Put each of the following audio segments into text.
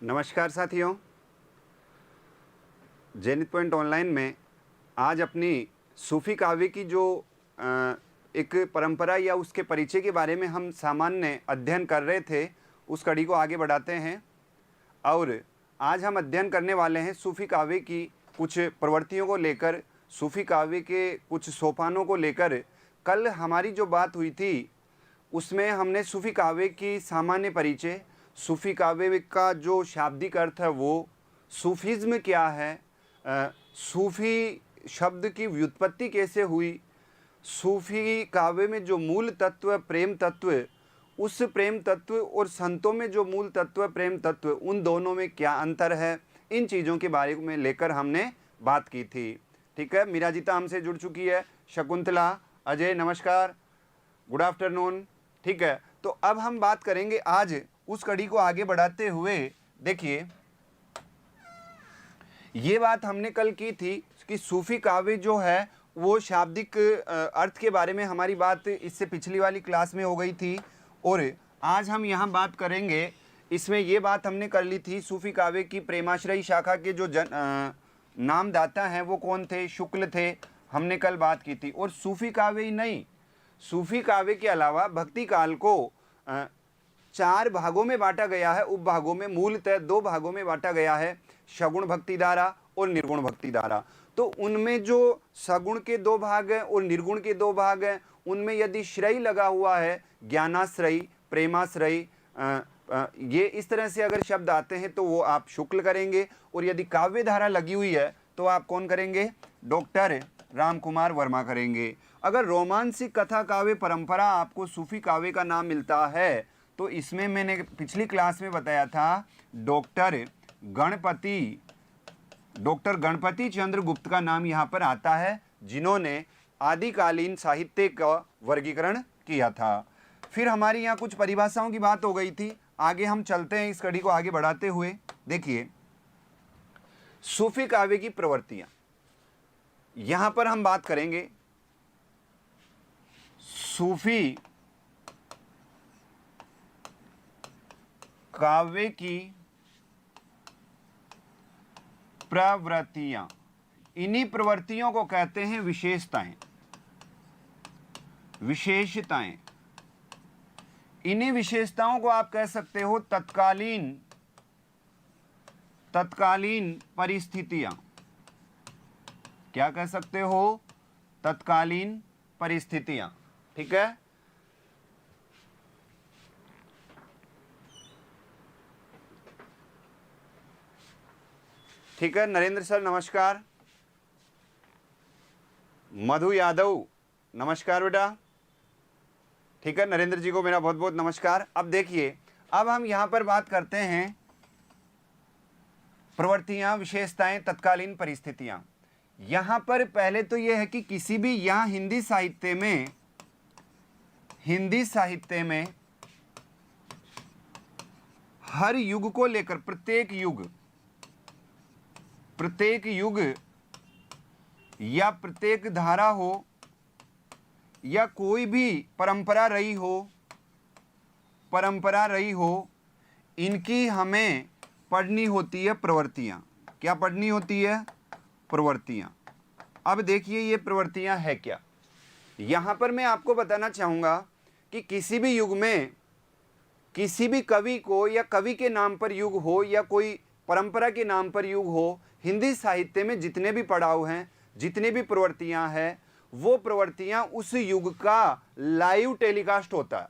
नमस्कार साथियों, zenith point online में आज अपनी सूफ़ी काव्य की जो एक परंपरा या उसके परिचय के बारे में हम सामान्य अध्ययन कर रहे थे, उस कड़ी को आगे बढ़ाते हैं। और आज हम अध्ययन करने वाले हैं सूफ़ी काव्य की कुछ प्रवृत्तियों को लेकर, सूफ़ी काव्य के कुछ सोपानों को लेकर। कल हमारी जो बात हुई थी उसमें हमने सूफ़ी काव्य की सामान्य परिचय, सूफ़ी काव्य का जो शाब्दिक अर्थ है वो, सूफ़िज़्म क्या है, सूफ़ी शब्द की व्युत्पत्ति कैसे हुई, सूफ़ी काव्य में जो मूल तत्व प्रेम तत्व, उस प्रेम तत्व और संतों में जो मूल तत्व प्रेम तत्व, उन दोनों में क्या अंतर है, इन चीज़ों के बारे में लेकर हमने बात की थी। ठीक है, मीराजिता हमसे जुड़ चुकी है, शकुंतला, अजय नमस्कार, गुड आफ्टरनून। ठीक है, तो अब हम बात करेंगे आज उस कड़ी को आगे बढ़ाते हुए। देखिए, ये बात हमने कल की थी कि सूफ़ी काव्य जो है वो शाब्दिक अर्थ के बारे में हमारी बात इससे पिछली वाली क्लास में हो गई थी। और आज हम यहाँ बात करेंगे, इसमें ये बात हमने कर ली थी, सूफ़ी काव्य की प्रेमाश्रयी शाखा के जो नामदाता हैं वो कौन थे, शुक्ल थे, हमने कल बात की थी। और सूफ़ी काव्य ही नहीं, सूफ़ी काव्य के अलावा भक्ति काल को 4 भागों में बांटा गया है, उपभागों में, मूलतः 2 भागों में बांटा गया है, सगुण भक्ति धारा और निर्गुण भक्ति धारा। तो उनमें जो सगुण के 2 भाग हैं और निर्गुण के 2 भाग हैं, उनमें यदि श्रय लगा हुआ है, ज्ञानाश्रयी, प्रेमाश्रयी, ये इस तरह से अगर शब्द आते हैं तो वो आप शुक्ल करेंगे। और यदि काव्य धारा लगी हुई है तो आप कौन करेंगे, डॉक्टर राम कुमार वर्मा करेंगे। अगर रोमांसिक कथा काव्य परंपरा आपको सूफ़ी काव्य का नाम मिलता है तो इसमें मैंने पिछली क्लास में बताया था डॉक्टर गणपति चंद्र गुप्त का नाम यहाँ पर आता है, जिन्होंने आदिकालीन साहित्य का वर्गीकरण किया था। फिर हमारी यहाँ कुछ परिभाषाओं की बात हो गई थी। आगे हम चलते हैं इस कड़ी को आगे बढ़ाते हुए। देखिए, सूफ़ी काव्य की प्रवृत्तियाँ, यहाँ पर हम बात करेंगे सूफ़ी काव्य की प्रवृत्तियां। इन्हीं प्रवृत्तियों को कहते हैं विशेषताएं। विशेषताएं, इन्हीं विशेषताओं को आप कह सकते हो तत्कालीन परिस्थितियां। क्या कह सकते हो, तत्कालीन परिस्थितियां। ठीक है, ठीक है। नरेंद्र सर नमस्कार, मधु यादव नमस्कार बेटा। ठीक है, नरेंद्र जी को मेरा बहुत बहुत नमस्कार। अब देखिए, अब हम यहाँ पर बात करते हैं प्रवृत्तियाँ, विशेषताएं, तत्कालीन परिस्थितियाँ। यहाँ पर पहले तो ये है कि किसी भी यहाँ हिंदी साहित्य में हर युग को लेकर, प्रत्येक युग या प्रत्येक धारा हो या कोई भी परंपरा रही हो, इनकी हमें पढ़नी होती है प्रवृत्तियाँ। क्या पढ़नी होती है, प्रवृत्तियाँ। अब देखिए ये प्रवृत्तियाँ है क्या। यहाँ पर मैं आपको बताना चाहूँगा कि किसी भी युग में किसी भी कवि को, या कवि के नाम पर युग हो या कोई परंपरा के नाम पर युग हो, हिंदी साहित्य में जितने भी पड़ाव हैं, जितने भी प्रवृत्तियां हैं, वो प्रवृत्तियां उस युग का लाइव टेलीकास्ट होता है।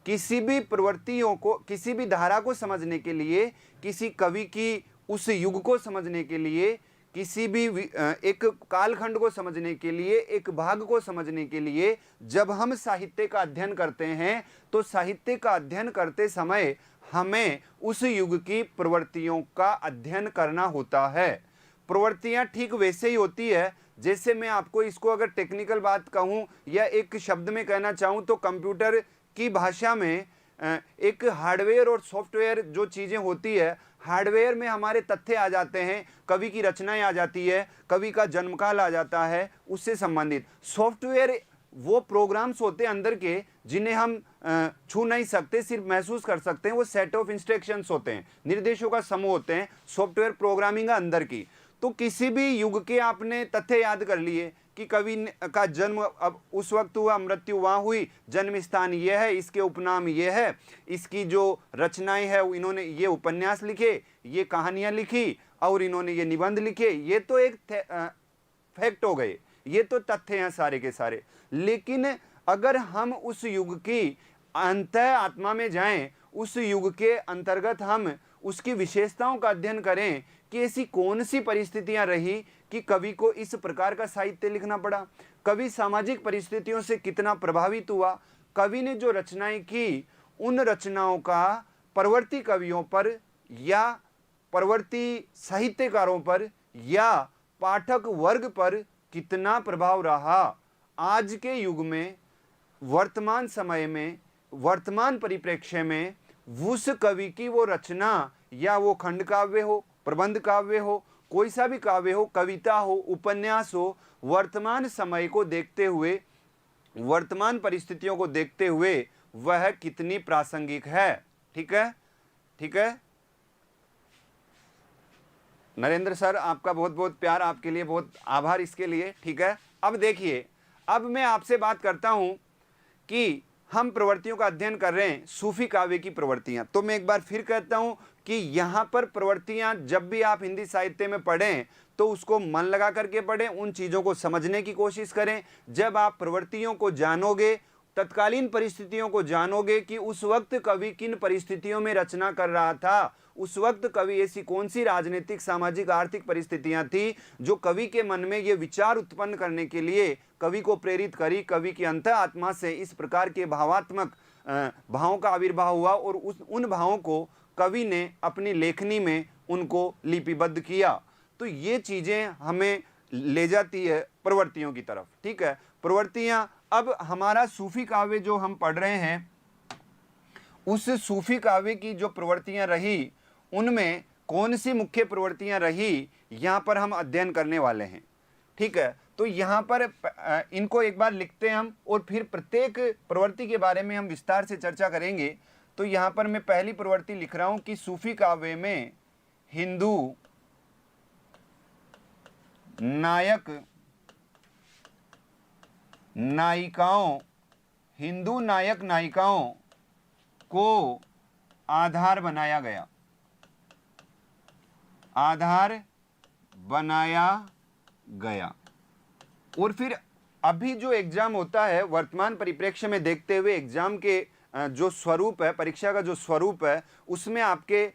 किसी भी प्रवृत्तियों को, किसी भी धारा को समझने के लिए, किसी कवि की उस युग को समझने के लिए, किसी भी एक कालखंड को समझने के लिए, एक भाग को समझने के लिए जब हम साहित्य का अध्ययन करते हैं तो साहित्य का अध्ययन करते समय हमें उस युग की प्रवृत्तियों का अध्ययन करना होता है। प्रवृत्तियां ठीक वैसे ही होती है जैसे, मैं आपको इसको अगर टेक्निकल बात कहूं या एक शब्द में कहना चाहूं तो कंप्यूटर की भाषा में एक हार्डवेयर और सॉफ्टवेयर जो चीज़ें होती है, हार्डवेयर में हमारे तथ्य आ जाते हैं, कवि की रचनाएं आ जाती है, कवि का जन्मकाल आ जाता है उससे संबंधित। सॉफ्टवेयर वो प्रोग्राम्स होते हैं अंदर के जिन्हें हम छू नहीं सकते, सिर्फ महसूस कर सकते हैं। वो सेट ऑफ इंस्ट्रक्शंस होते हैं, निर्देशों का समूह होते हैं, सॉफ्टवेयर प्रोग्रामिंग अंदर की। तो किसी भी युग के आपने तथ्य याद कर लिए कि कवि का जन्म अब उस वक्त हुआ, मृत्यु वहाँ हुई, जन्म स्थान ये है, इसके उपनाम ये है, इसकी जो रचनाएं है इन्होंने ये उपन्यास लिखे, ये कहानियां लिखी और इन्होंने ये निबंध लिखे, ये तो एक फैक्ट हो गए, ये तो तथ्य हैं सारे के सारे। लेकिन अगर हम उस युग की अंतः आत्मा में जाएं, उस युग के अंतर्गत हम उसकी विशेषताओं का अध्ययन करें कि ऐसी कौन सी परिस्थितियां रही कि कवि को इस प्रकार का साहित्य लिखना पड़ा, कवि सामाजिक परिस्थितियों से कितना प्रभावित हुआ, कवि ने जो रचनाएं की उन रचनाओं का परवर्ती कवियों पर या परवर्ती साहित्यकारों पर या पाठक वर्ग पर कितना प्रभाव रहा। आज के युग में, वर्तमान समय में, वर्तमान परिप्रेक्ष्य में उस कवि की वो रचना या वो खंड काव्य हो, प्रबंध काव्य हो, कोई सा भी काव्य हो, कविता हो, उपन्यास हो, वर्तमान समय को देखते हुए, वर्तमान परिस्थितियों को देखते हुए वह कितनी प्रासंगिक है। ठीक है, ठीक है नरेंद्र सर, आपका बहुत बहुत प्यार, आपके लिए बहुत आभार इसके लिए। ठीक है, अब देखिए, अब मैं आपसे बात करता हूं कि हम प्रवृत्तियों का अध्ययन कर रहे हैं, सूफी काव्य की प्रवृत्तियां। तो मैं एक बार फिर कहता हूं कि यहां पर प्रवृत्तियां जब भी आप हिंदी साहित्य में पढ़ें तो उसको मन लगा करके पढ़ें, उन चीज़ों को समझने की कोशिश करें। जब आप प्रवृत्तियों को जानोगे, तत्कालीन परिस्थितियों को जानोगे कि उस वक्त कवि किन परिस्थितियों में रचना कर रहा था, उस वक्त कवि ऐसी कौन सी राजनीतिक, सामाजिक, आर्थिक परिस्थितियां थी जो कवि के मन में ये विचार उत्पन्न करने के लिए कवि को प्रेरित करी, कवि की अंतः आत्मा से इस प्रकार के भावात्मक भावों का आविर्भाव हुआ और उन भावों को कवि ने अपनी लेखनी में उनको लिपिबद्ध किया। तो ये चीज़ें हमें ले जाती है प्रवृत्तियों की तरफ। ठीक है, प्रवृत्तियाँ। अब हमारा सूफी काव्य जो हम पढ़ रहे हैं, उस सूफी काव्य की जो प्रवृत्तियाँ रही, उनमें कौन सी मुख्य प्रवृत्तियाँ रही, यहाँ पर हम अध्ययन करने वाले हैं। ठीक है, तो यहाँ पर इनको एक बार लिखते हैं हम और फिर प्रत्येक प्रवृत्ति के बारे में हम विस्तार से चर्चा करेंगे। तो यहाँ पर मैं पहली प्रवृत्ति लिख रहा हूँ कि सूफी काव्य में हिंदू नायक नायिकाओं, हिंदू नायक नायिकाओं को आधार बनाया गया, आधार बनाया गया। और फिर अभी जो एग्जाम होता है, वर्तमान परिप्रेक्ष्य में देखते हुए एग्जाम के जो स्वरूप है, परीक्षा का जो स्वरूप है, उसमें आपके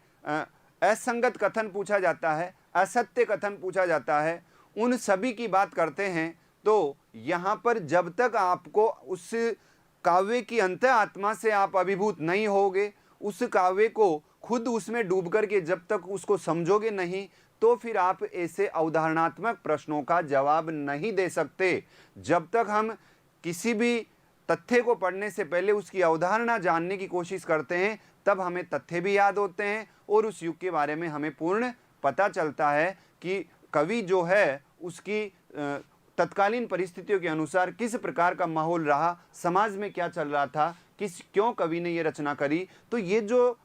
असंगत कथन पूछा जाता है, असत्य कथन पूछा जाता है, उन सभी की बात करते हैं। तो यहाँ पर जब तक आपको उस काव्य की अंतः आत्मा से आप अभिभूत नहीं होगे, उस काव्य को खुद उसमें डूब करके जब तक उसको समझोगे नहीं, तो फिर आप ऐसे अवधारणात्मक प्रश्नों का जवाब नहीं दे सकते। जब तक हम किसी भी तथ्य को पढ़ने से पहले उसकी अवधारणा जानने की कोशिश करते हैं, तब हमें तथ्य भी याद होते हैं और उस युग के बारे में हमें पूर्ण पता चलता है कि कवि जो है उसकी तत्कालीन परिस्थितियों के अनुसार किस प्रकार का माहौल रहा, समाज में क्या चल रहा था, क्यों कवि ने ये रचना करी। तो ये जो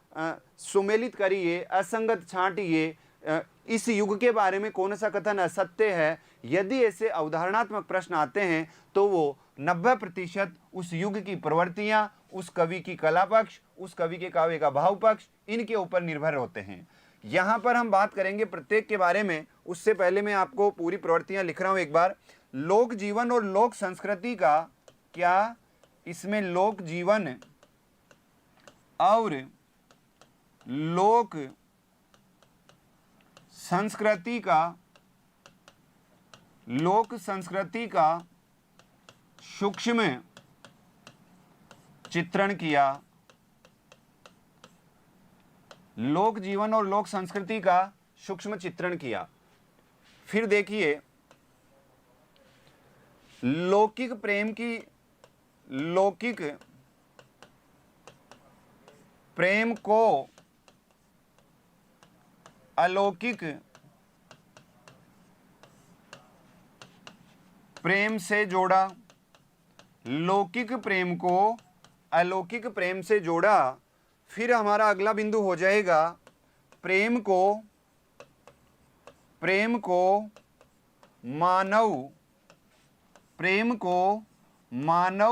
सुमेलित करी है, असंगत छांट, ये इस युग के बारे में कौन सा कथन असत्य है, यदि ऐसे अवधारणात्मक प्रश्न आते हैं तो वो 90% उस युग की प्रवृत्तियां, उस कवि की कला पक्ष, उस कवि के काव्य का भाव पक्ष, इनके ऊपर निर्भर होते हैं। यहाँ पर हम बात करेंगे प्रत्येक के बारे में। उससे पहले मैं आपको पूरी प्रवृत्तियां लिख रहा हूँ एक बार। लोक जीवन और लोक संस्कृति का क्या, इसमें लोक जीवन और लोक संस्कृति का, लोक संस्कृति का सूक्ष्म चित्रण किया, लोक जीवन और लोक संस्कृति का सूक्ष्म चित्रण किया। फिर देखिए, लौकिक प्रेम की, लौकिक प्रेम को अलौकिक प्रेम से जोड़ा, लौकिक प्रेम को अलौकिक प्रेम से जोड़ा, फिर हमारा अगला बिंदु हो जाएगा प्रेम को मानव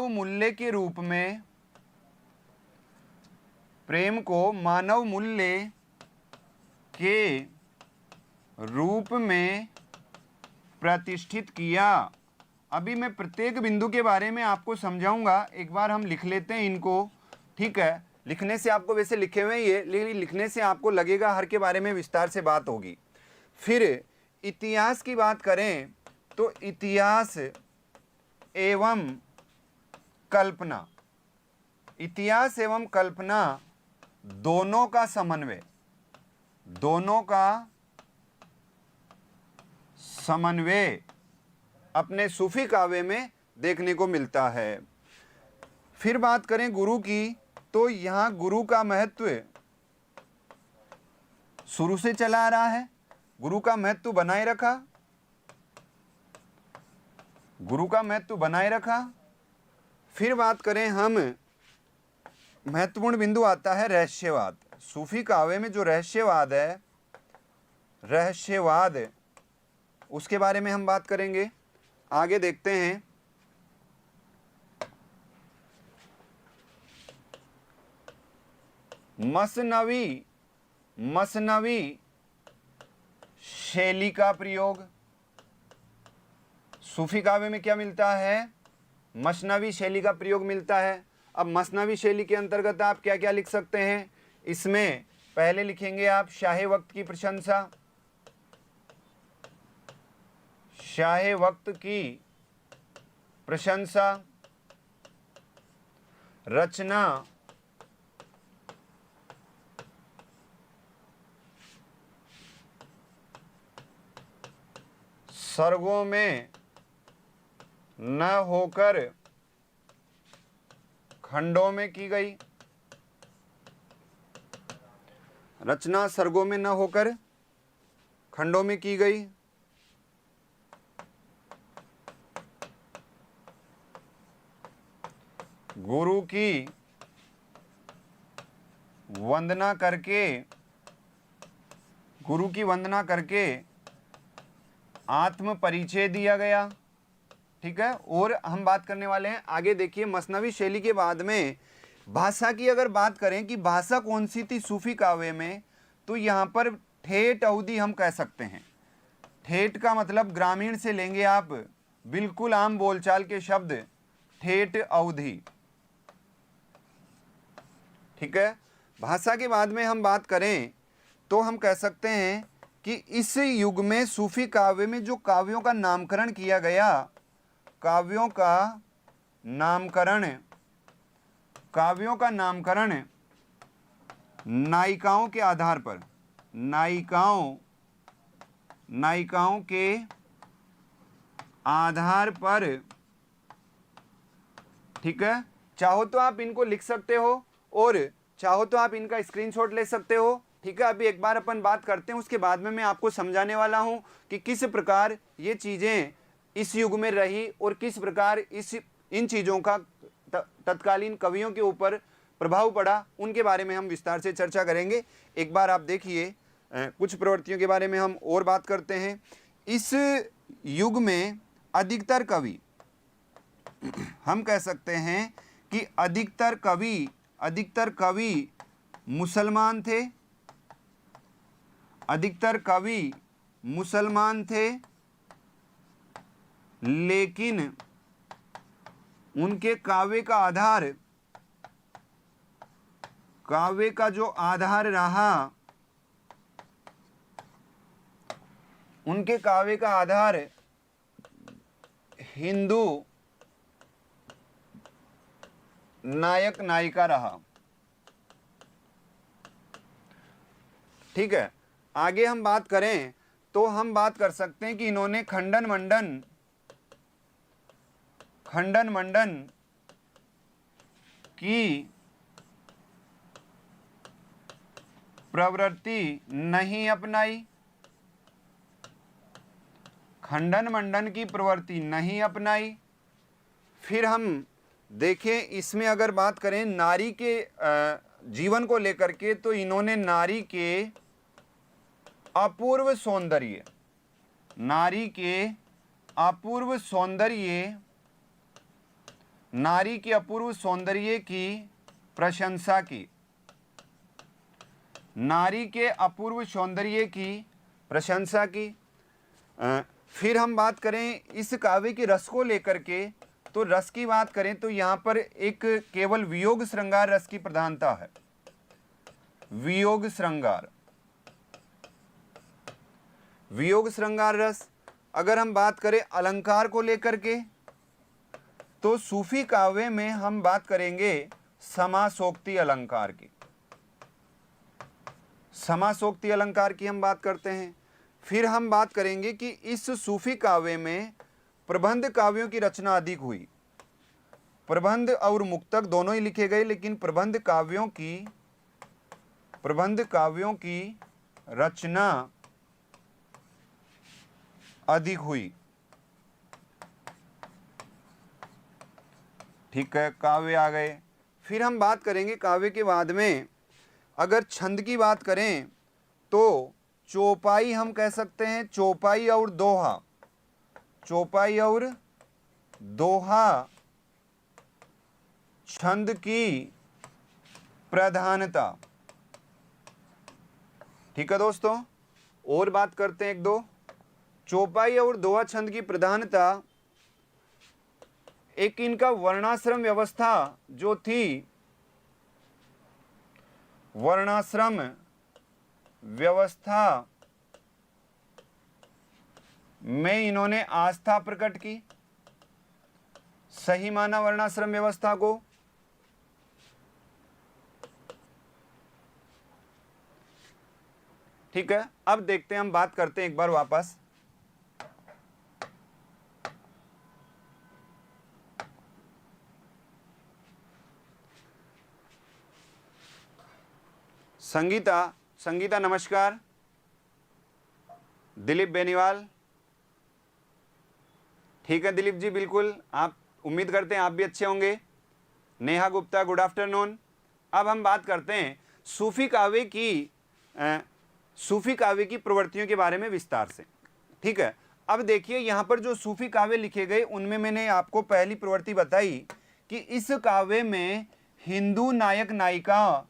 मूल्य के रूप में, प्रेम को मानव मूल्य के रूप में प्रतिष्ठित किया। अभी मैं प्रत्येक बिंदु के बारे में आपको समझाऊंगा, एक बार हम लिख लेते हैं इनको, ठीक है। लिखने से आपको, वैसे लिखे हुए ये, लेकिन लिखने से आपको लगेगा हर के बारे में विस्तार से बात होगी। फिर इतिहास की बात करें तो इतिहास एवं कल्पना, इतिहास एवं कल्पना दोनों का समन्वय अपने सूफी काव्य में देखने को मिलता है। फिर बात करें गुरु की, तो यहाँ गुरु का महत्व शुरू से चला आ रहा है, गुरु का महत्व बनाए रखा। फिर बात करें हम, महत्वपूर्ण बिंदु आता है रहस्यवाद। सूफी काव्य में जो रहस्यवाद है, उसके बारे में हम बात करेंगे। आगे देखते हैं। मसनवी शैली का प्रयोग, सूफी काव्य में क्या मिलता है? मसनवी शैली का प्रयोग मिलता है। अब मसनवी शैली के अंतर्गत आप क्या क्या लिख सकते हैं? इसमें पहले लिखेंगे आप शाहे वक्त की प्रशंसा, शाहे वक्त की प्रशंसा, रचना सर्गों में न होकर खंडों में की गई, रचना सर्गों में न होकर खंडों में की गई। गुरु की वंदना करके आत्म परिचय दिया गया, ठीक है। और हम बात करने वाले हैं आगे, देखिए मसनवी शैली के बाद में भाषा की अगर बात करें कि भाषा कौन सी थी सूफी काव्य में, तो यहाँ पर ठेठ अवधि हम कह सकते हैं। ठेठ का मतलब ग्रामीण से लेंगे आप, बिल्कुल आम बोलचाल के शब्द, ठेठ अवधि, ठीक है। भाषा के बाद में हम बात करें तो हम कह सकते हैं कि इस युग में सूफी काव्य में जो काव्यों का नामकरण किया गया, काव्यों का नामकरण नायिकाओं के आधार पर, नायिकाओं के आधार पर, ठीक है। चाहो तो आप इनको लिख सकते हो और चाहो तो आप इनका स्क्रीनशॉट ले सकते हो, ठीक है। अभी एक बार अपन बात करते हैं, उसके बाद में मैं आपको समझाने वाला हूं कि किस प्रकार ये चीजें इस युग में रही और किस प्रकार इन चीजों का तत्कालीन कवियों के ऊपर प्रभाव पड़ा, उनके बारे में हम विस्तार से चर्चा करेंगे। एक बार आप देखिए, कुछ प्रवृत्तियों के बारे में हम और बात करते हैं। इस युग में अधिकतर कवि, हम कह सकते हैं कि अधिकतर कवि मुसलमान थे, लेकिन उनके काव्य का जो आधार रहा, उनके काव्य का आधार हिंदू नायक नायिका रहा, ठीक है। आगे हम बात करें तो हम बात कर सकते हैं कि इन्होंने खंडन मंडन की प्रवृत्ति नहीं अपनाई, खंडन मंडन की प्रवृत्ति नहीं अपनाई। फिर हम देखिए इसमें अगर बात करें नारी के जीवन को लेकर के, तो इन्होंने नारी के अपूर्व सौंदर्य, नारी के अपूर्व सौंदर्य, नारी के अपूर्व सौंदर्य की प्रशंसा की, नारी के अपूर्व सौंदर्य की प्रशंसा की। फिर हम बात करें इस काव्य के रस को लेकर के, तो रस की बात करें तो यहाँ पर एक केवल वियोग श्रृंगार रस की प्रधानता है, वियोग श्रृंगार, वियोग श्रृंगार रस। अगर हम बात करें अलंकार को लेकर के, तो सूफी काव्य में हम बात करेंगे समासोक्ति अलंकार की, समासोक्ति अलंकार की हम बात करते हैं। फिर हम बात करेंगे कि इस सूफी काव्य में प्रबंध काव्यों की रचना अधिक हुई, प्रबंध और मुक्तक दोनों ही लिखे गए, लेकिन प्रबंध काव्यों की रचना अधिक हुई। ठीक है, काव्य आ गए। फिर हम बात करेंगे काव्य के बाद में, अगर छंद की बात करें तो चौपाई हम कह सकते हैं, चौपाई और दोहा, चौपाई और दोहा छंद की प्रधानता। ठीक है दोस्तों, और बात करते हैं एक दो। चौपाई और दोहा छंद की प्रधानता, एक इनका वर्णाश्रम व्यवस्था जो थी, वर्णाश्रम व्यवस्था में इन्होंने आस्था प्रकट की, सही माना वर्णाश्रम व्यवस्था को। ठीक है, अब देखते हैं, हम बात करते हैं एक बार वापस। संगीता नमस्कार। दिलीप बेनीवाल, ठीक है दिलीप जी, बिल्कुल, आप उम्मीद करते हैं आप भी अच्छे होंगे। Neha Gupta, good afternoon. अब हम बात करते हैं सूफी काव्य की प्रवृत्तियों के बारे में विस्तार से। ठीक है, अब देखिए यहाँ पर जो सूफी काव्य लिखे गए उनमें मैंने आपको पहली प्रवृत्ति बताई कि इस काव्य में हिंदू नायक नायिका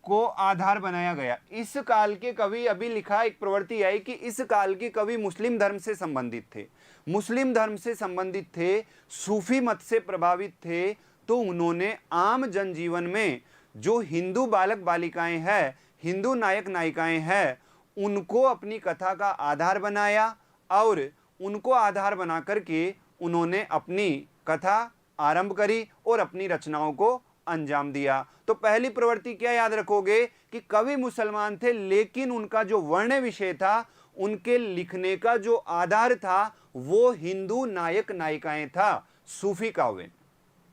को आधार बनाया गया। इस काल के कवि, अभी लिखा एक प्रवृत्ति आई कि इस काल के कवि मुस्लिम धर्म से संबंधित थे, मुस्लिम धर्म से संबंधित थे, सूफी मत से प्रभावित थे, तो उन्होंने आम जनजीवन में जो हिंदू बालक बालिकाएं हैं, हिंदू नायक नायिकाएं हैं, उनको अपनी कथा का आधार बनाया और उनको आधार बना करके उन्होंने अपनी कथा आरंभ करी और अपनी रचनाओं को अंजाम दिया। तो पहली प्रवृत्ति क्या याद रखोगे कि कवि मुसलमान थे, लेकिन उनका जो वर्ण विषय था, उनके लिखने का जो आधार था, वो हिंदू नायक नायिकाएं था, सूफी काव्य।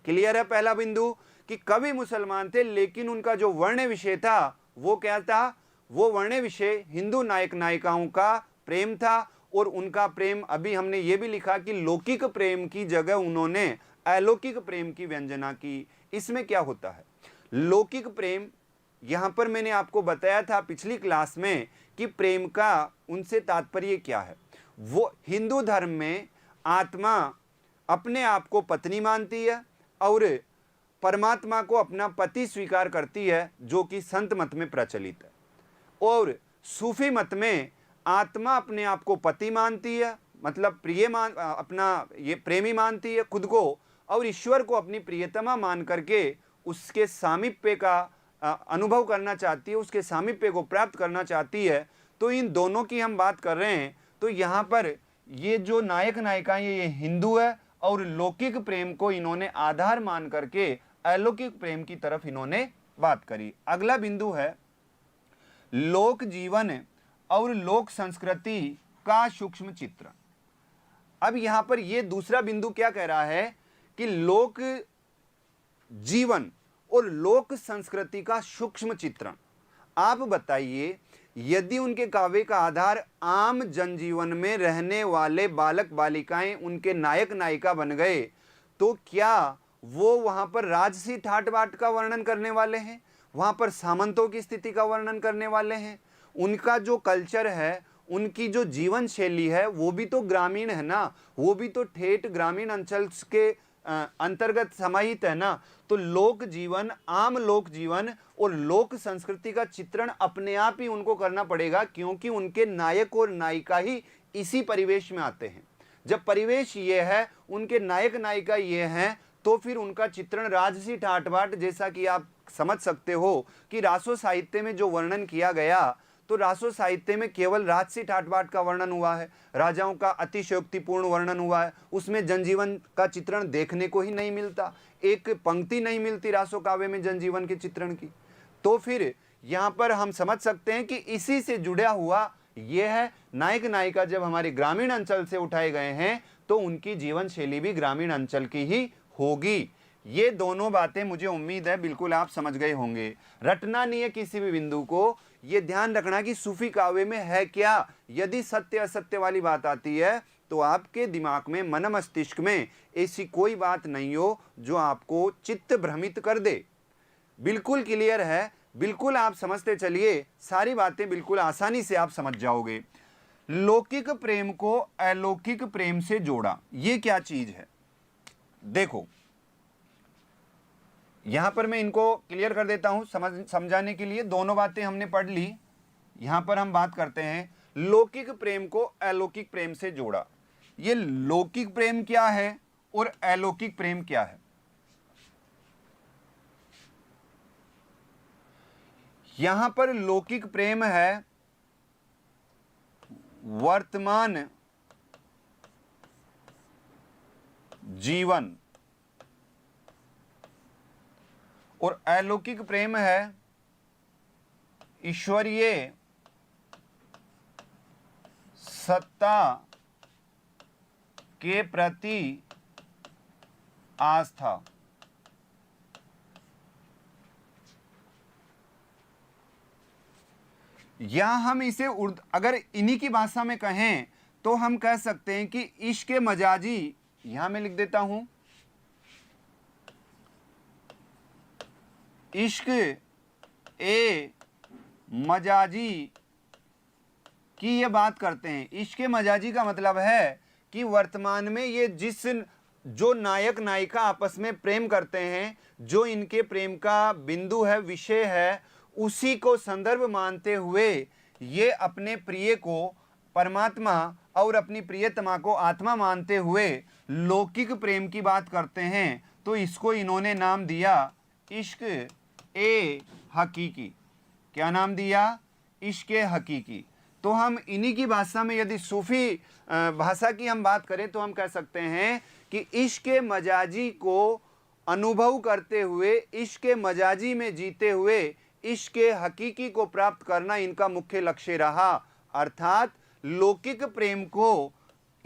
क्लियर है पहला बिंदु कि कवि मुसलमान थे, लेकिन उनका जो वर्ण विषय था वो क्या था? वो वर्ण विषय हिंदू नायक नायिकाओं का प्रेम था। और उनका प्रेम, अभी हमने ये भी लिखा कि लौकिक प्रेम की जगह उन्होंने अलौकिक प्रेम की व्यंजना की। इसमें क्या होता है? लौकिक प्रेम, यहां पर मैंने आपको बताया था पिछली क्लास में कि प्रेम का उनसे तात्पर्य क्या है। वो हिंदू धर्म में आत्मा अपने आप को पत्नी मानती है और परमात्मा को अपना पति स्वीकार करती है, जो कि संत मत में प्रचलित है। और सूफी मत में आत्मा अपने आप को पति मानती है, मतलब अपना ये प्रेमी मानती है खुद को, और ईश्वर को अपनी प्रियतमा मान करके उसके सामीप्य का अनुभव करना चाहती है, उसके सामीप्य को प्राप्त करना चाहती है। तो इन दोनों की हम बात कर रहे हैं। तो यहाँ पर ये जो नायक नायिकाएं ये हिंदू है, और लौकिक प्रेम को इन्होंने आधार मान करके अलौकिक प्रेम की तरफ इन्होंने बात करी। अगला बिंदु है लोक जीवन और लोक संस्कृति का सूक्ष्म चित्र। अब यहां पर ये दूसरा बिंदु क्या कह रहा है कि लोक जीवन और लोक संस्कृति का सूक्ष्म चित्रण। आप बताइए, यदि उनके काव्य का आधार आम जनजीवन में रहने वाले बालक बालिकाएं उनके नायक नायिका बन गए, तो क्या वो वहां पर राजसी ठाट बाट का वर्णन करने वाले हैं, वहां पर सामंतों की स्थिति का वर्णन करने वाले हैं। उनका जो कल्चर है, उनकी जो जीवन शैली है, वो भी तो ग्रामीण है ना, वो भी तो ठेठ ग्रामीण अंचल के अंतर्गत समाहित है ना। तो लोक जीवन, आम लोक जीवन और लोक संस्कृति का चित्रण अपने आप ही उनको करना पड़ेगा, क्योंकि उनके नायक और नायिका ही इसी परिवेश में आते हैं। जब परिवेश ये है, उनके नायक नायिका ये हैं, तो फिर उनका चित्रण राजसी ठाट बाट, जैसा कि आप समझ सकते हो कि रासो साहित्य में जो वर्णन किया गया, तो रासो साहित्य में केवल राजसी ठाट बाट का वर्णन हुआ है, राजाओं का अतिशयोक्तिपूर्ण वर्णन हुआ है, उसमें जनजीवन का चित्रण देखने को ही नहीं मिलता, एक पंक्ति नहीं मिलती रासो काव्य में जनजीवन के चित्रण की। तो फिर यहाँ पर हम समझ सकते हैं कि इसी से जुड़ा हुआ ये है, नायक नायिका जब हमारे ग्रामीण अंचल से उठाए गए हैं, तो उनकी जीवन शैली भी ग्रामीण अंचल की ही होगी। ये दोनों बातें मुझे उम्मीद है बिल्कुल आप समझ गए होंगे। रटना नहीं है किसी भी बिंदु को, ये ध्यान रखना कि सूफी काव्य में है क्या। यदि सत्य असत्य वाली बात आती है तो आपके दिमाग में, मन मस्तिष्क में ऐसी कोई बात नहीं हो जो आपको चित्त भ्रमित कर दे। बिल्कुल क्लियर है, बिल्कुल आप समझते चलिए, सारी बातें बिल्कुल आसानी से आप समझ जाओगे। लौकिक प्रेम को अलौकिक प्रेम से जोड़ा, ये क्या चीज है? देखो यहां पर मैं इनको क्लियर कर देता हूं समझाने के लिए। दोनों बातें हमने पढ़ ली। यहां पर हम बात करते हैं लौकिक प्रेम को अलौकिक प्रेम से जोड़ा। ये लौकिक प्रेम क्या है और अलौकिक प्रेम क्या है? यहां पर लौकिक प्रेम है वर्तमान जीवन, और अलौकिक प्रेम है ईश्वरीय सत्ता के प्रति आस्था। या हम इसे अगर इन्हीं की भाषा में कहें तो हम कह सकते हैं कि इश्क मजाजी, यहां मैं लिख देता हूं, इश्क ए मजाजी की ये बात करते हैं। इश्क मजाजी का मतलब है कि वर्तमान में ये जो नायक नायिका आपस में प्रेम करते हैं, जो इनके प्रेम का बिंदु है, विषय है, उसी को संदर्भ मानते हुए ये अपने प्रिय को परमात्मा और अपनी प्रियतमा को आत्मा मानते हुए लौकिक प्रेम की बात करते हैं। तो इसको इन्होंने नाम दिया इश्क ए हकीकी। क्या नाम दिया? इश्क ए हकीकी। तो हम इन्हीं की भाषा में, यदि सूफी भाषा की हम बात करें तो हम कह सकते हैं कि इश्क मजाजी को अनुभव करते हुए, इश्क मजाजी में जीते हुए इश्क हकीकी को प्राप्त करना इनका मुख्य लक्ष्य रहा। अर्थात लौकिक प्रेम को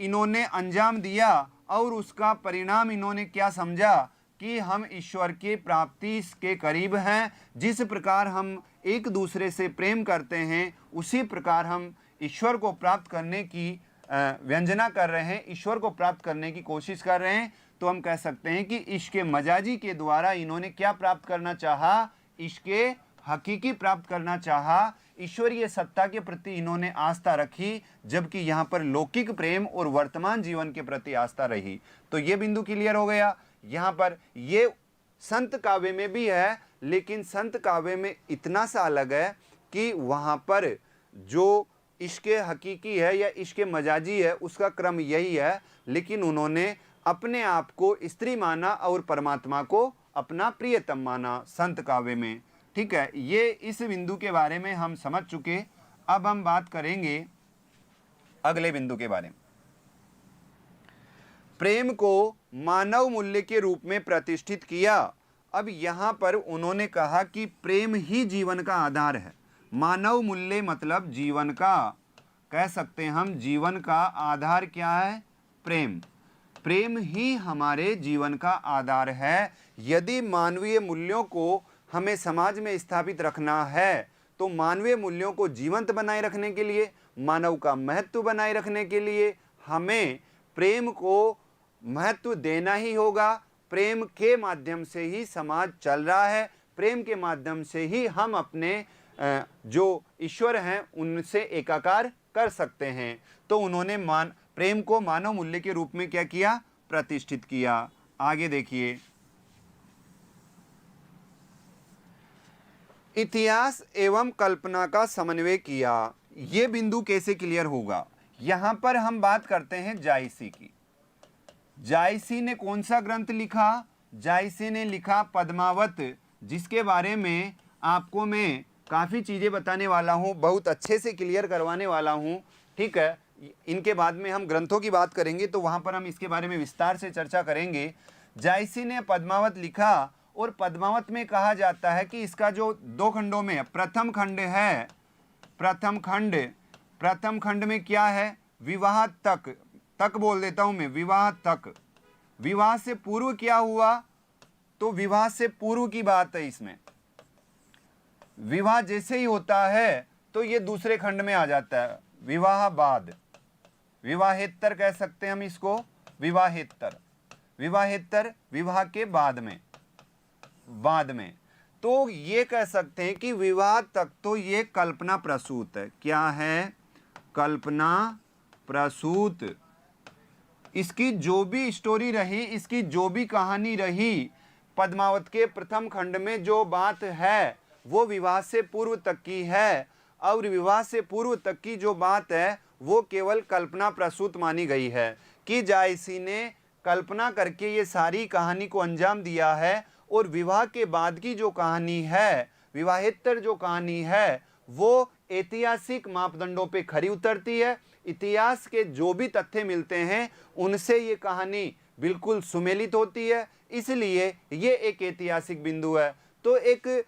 इन्होंने अंजाम दिया और उसका परिणाम इन्होंने क्या समझा कि हम ईश्वर की प्राप्ति के करीब हैं। जिस प्रकार हम एक दूसरे से प्रेम करते हैं, उसी प्रकार हम ईश्वर को प्राप्त करने की व्यंजना कर रहे हैं, ईश्वर को प्राप्त करने की कोशिश कर रहे हैं। तो हम कह सकते हैं कि इश्क मजाजी के द्वारा इन्होंने क्या प्राप्त करना चाहा? इश्क हकीकी प्राप्त करना चाहा। ईश्वरीय सत्ता के प्रति इन्होंने आस्था रखी, जबकि यहाँ पर लौकिक प्रेम और वर्तमान जीवन के प्रति आस्था रही। तो ये बिंदु क्लियर हो गया। यहाँ पर ये संत काव्य में भी है, लेकिन संत काव्य में इतना सा अलग है कि वहाँ पर जो इश्क हकीकी है या इश्क मजाजी है, उसका क्रम यही है, लेकिन उन्होंने अपने आप को स्त्री माना और परमात्मा को अपना प्रियतम माना संत काव्य में। ठीक है, ये इस बिंदु के बारे में हम समझ चुके। अब हम बात करेंगे अगले बिंदु के बारे में। प्रेम को मानव मूल्य के रूप में प्रतिष्ठित किया। अब यहाँ पर उन्होंने कहा कि प्रेम ही जीवन का आधार है। मानव मूल्य मतलब जीवन का, कह सकते हैं हम जीवन का आधार क्या है? प्रेम। प्रेम ही हमारे जीवन का आधार है। यदि मानवीय मूल्यों को हमें समाज में स्थापित रखना है, तो मानवीय मूल्यों को जीवंत बनाए रखने के लिए, मानव का महत्व बनाए रखने के लिए हमें प्रेम को महत्व देना ही होगा प्रेम के माध्यम से ही समाज चल रहा है, प्रेम के माध्यम से ही हम अपने जो ईश्वर हैं उनसे एकाकार कर सकते हैं। तो उन्होंने प्रेम को मानव मूल्य के रूप में क्या किया, प्रतिष्ठित किया। आगे देखिए, इतिहास एवं कल्पना का समन्वय किया। ये बिंदु कैसे क्लियर होगा? यहां पर हम बात करते हैं जायसी की। जायसी ने कौन सा ग्रंथ लिखा? जायसी ने लिखा पद्मावत, जिसके बारे में आपको मैं काफ़ी चीज़ें बताने वाला हूँ, बहुत अच्छे से क्लियर करवाने वाला हूँ। ठीक है, इनके बाद में हम ग्रंथों की बात करेंगे तो वहाँ पर हम इसके बारे में विस्तार से चर्चा करेंगे। जायसी ने पद्मावत लिखा और पद्मावत में कहा जाता है कि इसका जो 2 खंडों में प्रथम खंड है, प्रथम खंड में क्या है? विवाह तक बोल देता हूं मैं, विवाह तक। विवाह से पूर्व क्या हुआ? तो विवाह से पूर्व की बात है इसमें। विवाह जैसे ही होता है तो ये दूसरे खंड में आ जाता है, विवाह बाद, विवाहेत्तर कह सकते हैं हम इसको, विवाहेत्तर, विवाह के बाद में। तो ये कह सकते हैं कि विवाह तक तो ये कल्पना प्रसूत है। क्या है? कल्पना प्रसूत। इसकी जो भी स्टोरी रही, इसकी जो भी कहानी रही, पद्मावत के प्रथम खंड में जो बात है वो विवाह से पूर्व तक की है, और विवाह से पूर्व तक की जो बात है वो केवल कल्पना प्रसूत मानी गई है कि जायसी ने कल्पना करके ये सारी कहानी को अंजाम दिया है। और विवाह के बाद की जो कहानी है, विवाहेत्तर जो कहानी है, वो ऐतिहासिक मापदंडों पे खरी उतरती है। इतिहास के जो भी तथ्य मिलते हैं उनसे ये कहानी बिल्कुल सुमेलित होती है, इसलिए ये एक ऐतिहासिक बिंदु है। तो एक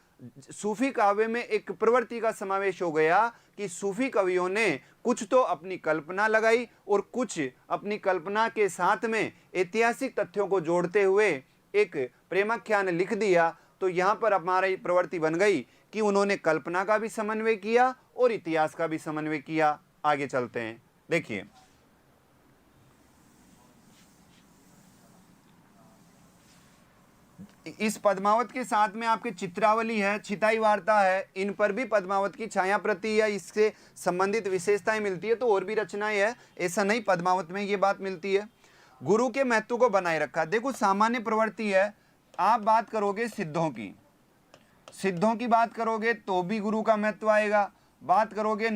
सूफी काव्य में एक प्रवृत्ति का समावेश हो गया कि सूफी कवियों ने कुछ तो अपनी कल्पना लगाई और कुछ अपनी कल्पना के साथ में ऐतिहासिक तथ्यों को जोड़ते हुए एक प्रेमाख्यान लिख दिया। तो यहाँ पर हमारी प्रवृत्ति बन गई कि उन्होंने कल्पना का भी समन्वय किया और इतिहास का भी समन्वय किया। आगे चलते हैं, देखिए इस पद्मावत के साथ में आपके चित्रावली है, छिताई वार्ता है, इन पर भी पद्मावत की छाया प्रति या इससे संबंधित विशेषताएं मिलती है। तो और भी रचनाएं है, ऐसा नहीं पद्मावत में ये बात मिलती है। गुरु के महत्व को बनाए रखा। देखो सामान्य प्रवृत्ति है, आप बात करोगे सिद्धों की बात करोगे तो भी गुरु का महत्व आएगा, बात करोगे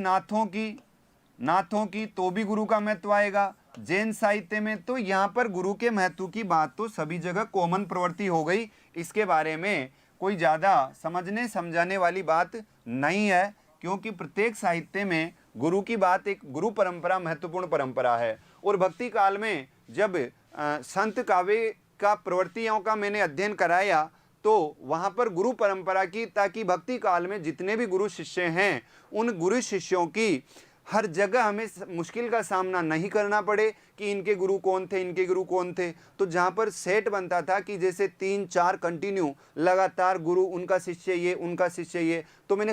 नाथों की तो भी गुरु का महत्व आएगा। जैन साहित्य में तो यहाँ पर गुरु के महत्व की बात तो सभी जगह कॉमन प्रवृत्ति हो गई, इसके बारे में कोई ज़्यादा समझने समझाने वाली बात नहीं है, क्योंकि प्रत्येक साहित्य में गुरु की बात, एक गुरु परंपरा महत्वपूर्ण परंपरा है। और भक्ति काल में जब संत काव्य का प्रवृत्तियों का मैंने अध्ययन कराया तो वहाँ पर गुरु परंपरा की, ताकि भक्ति काल में जितने भी गुरु शिष्य हैं उन गुरु शिष्यों की हर जगह हमें मुश्किल का सामना नहीं करना पड़े कि इनके गुरु कौन थे। तो जहाँ पर सेट बनता था कि जैसे 3-4 कंटिन्यू लगातार गुरु, उनका शिष्य ये, तो मैंने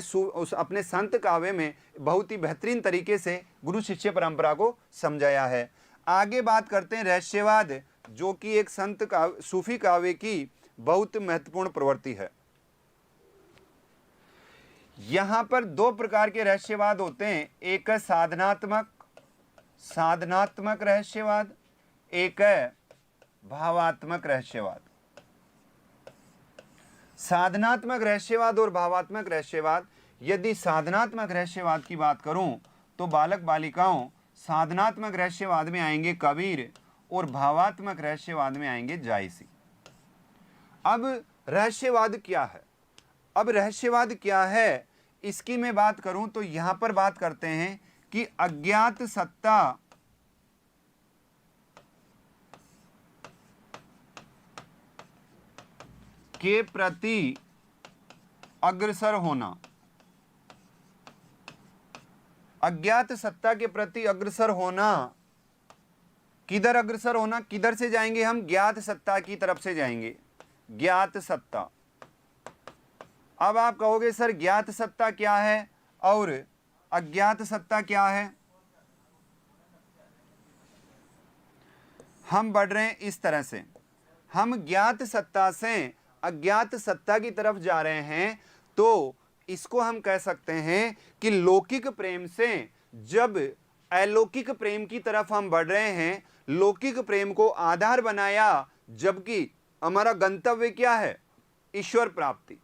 अपने संत काव्य में बहुत ही बेहतरीन तरीके से गुरु शिष्य परंपरा को समझाया है। आगे बात करते हैं रहस्यवाद, जो कि एक सूफी काव्य की बहुत महत्वपूर्ण प्रवृत्ति है। यहां पर 2 प्रकार के रहस्यवाद होते हैं, एक है साधनात्मक रहस्यवाद, एक है भावात्मक रहस्यवाद। साधनात्मक रहस्यवाद और भावात्मक रहस्यवाद। यदि साधनात्मक रहस्यवाद की बात करूं तो बालक बालिकाओं साधनात्मक रहस्यवाद में आएंगे कबीर और भावात्मक रहस्यवाद में आएंगे जायसी। अब रहस्यवाद क्या है? इसकी मैं बात करूं तो यहां पर बात करते हैं कि अज्ञात सत्ता के प्रति अग्रसर होना। अज्ञात सत्ता के प्रति अग्रसर होना, किधर अग्रसर होना? किधर से जाएंगे हम? ज्ञात सत्ता की तरफ से जाएंगे, ज्ञात सत्ता। अब आप कहोगे सर ज्ञात सत्ता क्या है और अज्ञात सत्ता क्या है? हम बढ़ रहे हैं इस तरह से, हम ज्ञात सत्ता से अज्ञात सत्ता की तरफ जा रहे हैं, तो इसको हम कह सकते हैं कि लौकिक प्रेम से जब अलौकिक प्रेम की तरफ हम बढ़ रहे हैं, लौकिक प्रेम को आधार बनाया, जबकि हमारा गंतव्य क्या है? ईश्वर प्राप्ति।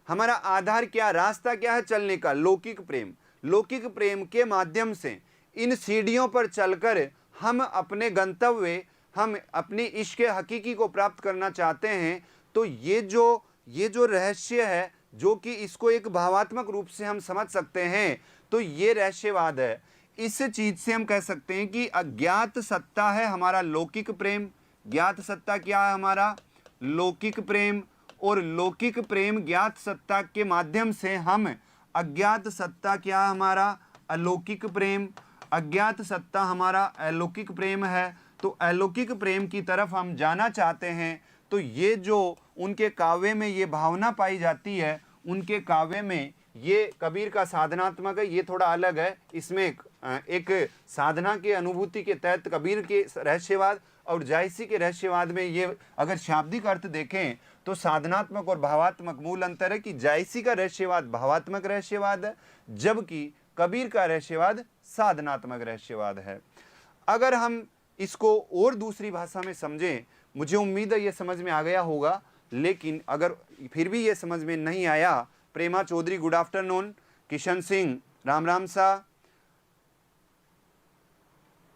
हमारा आधार क्या, रास्ता क्या है चलने का? लौकिक प्रेम। लौकिक प्रेम के माध्यम से इन सीढ़ियों पर चलकर हम अपने गंतव्य, हम अपनी इश्क हकीकी को प्राप्त करना चाहते हैं। तो ये जो रहस्य है, जो कि इसको एक भावात्मक रूप से हम समझ सकते हैं, तो ये रहस्यवाद है। इस चीज से हम कह सकते हैं कि अज्ञात सत्ता है हमारा लौकिक प्रेम। ज्ञात सत्ता क्या है? हमारा लौकिक प्रेम। और लौकिक प्रेम ज्ञात सत्ता के माध्यम से हम अज्ञात सत्ता क्या है? हमारा अलौकिक प्रेम। अज्ञात सत्ता हमारा अलौकिक प्रेम है। तो अलौकिक प्रेम की तरफ हम जाना चाहते हैं। तो ये जो उनके काव्य में ये भावना पाई जाती है, उनके काव्य में ये कबीर का साधनात्मक है, ये थोड़ा अलग है। इसमें एक साधना के अनुभूति के तहत कबीर के रहस्यवाद और जायसी के रहस्यवाद में ये अगर शाब्दिक अर्थ देखें तो साधनात्मक और भावात्मक मूल अंतर है कि जायसी का रहस्यवाद भावात्मक रहस्यवाद है, जबकि कबीर का रहस्यवाद साधनात्मक रहस्यवाद है। अगर हम इसको और दूसरी भाषा में समझें, मुझे उम्मीद है ये समझ में आ गया होगा, लेकिन अगर फिर भी ये समझ में नहीं आया, प्रेमा चौधरी गुड आफ्टरनून, किशन सिंह राम राम सा,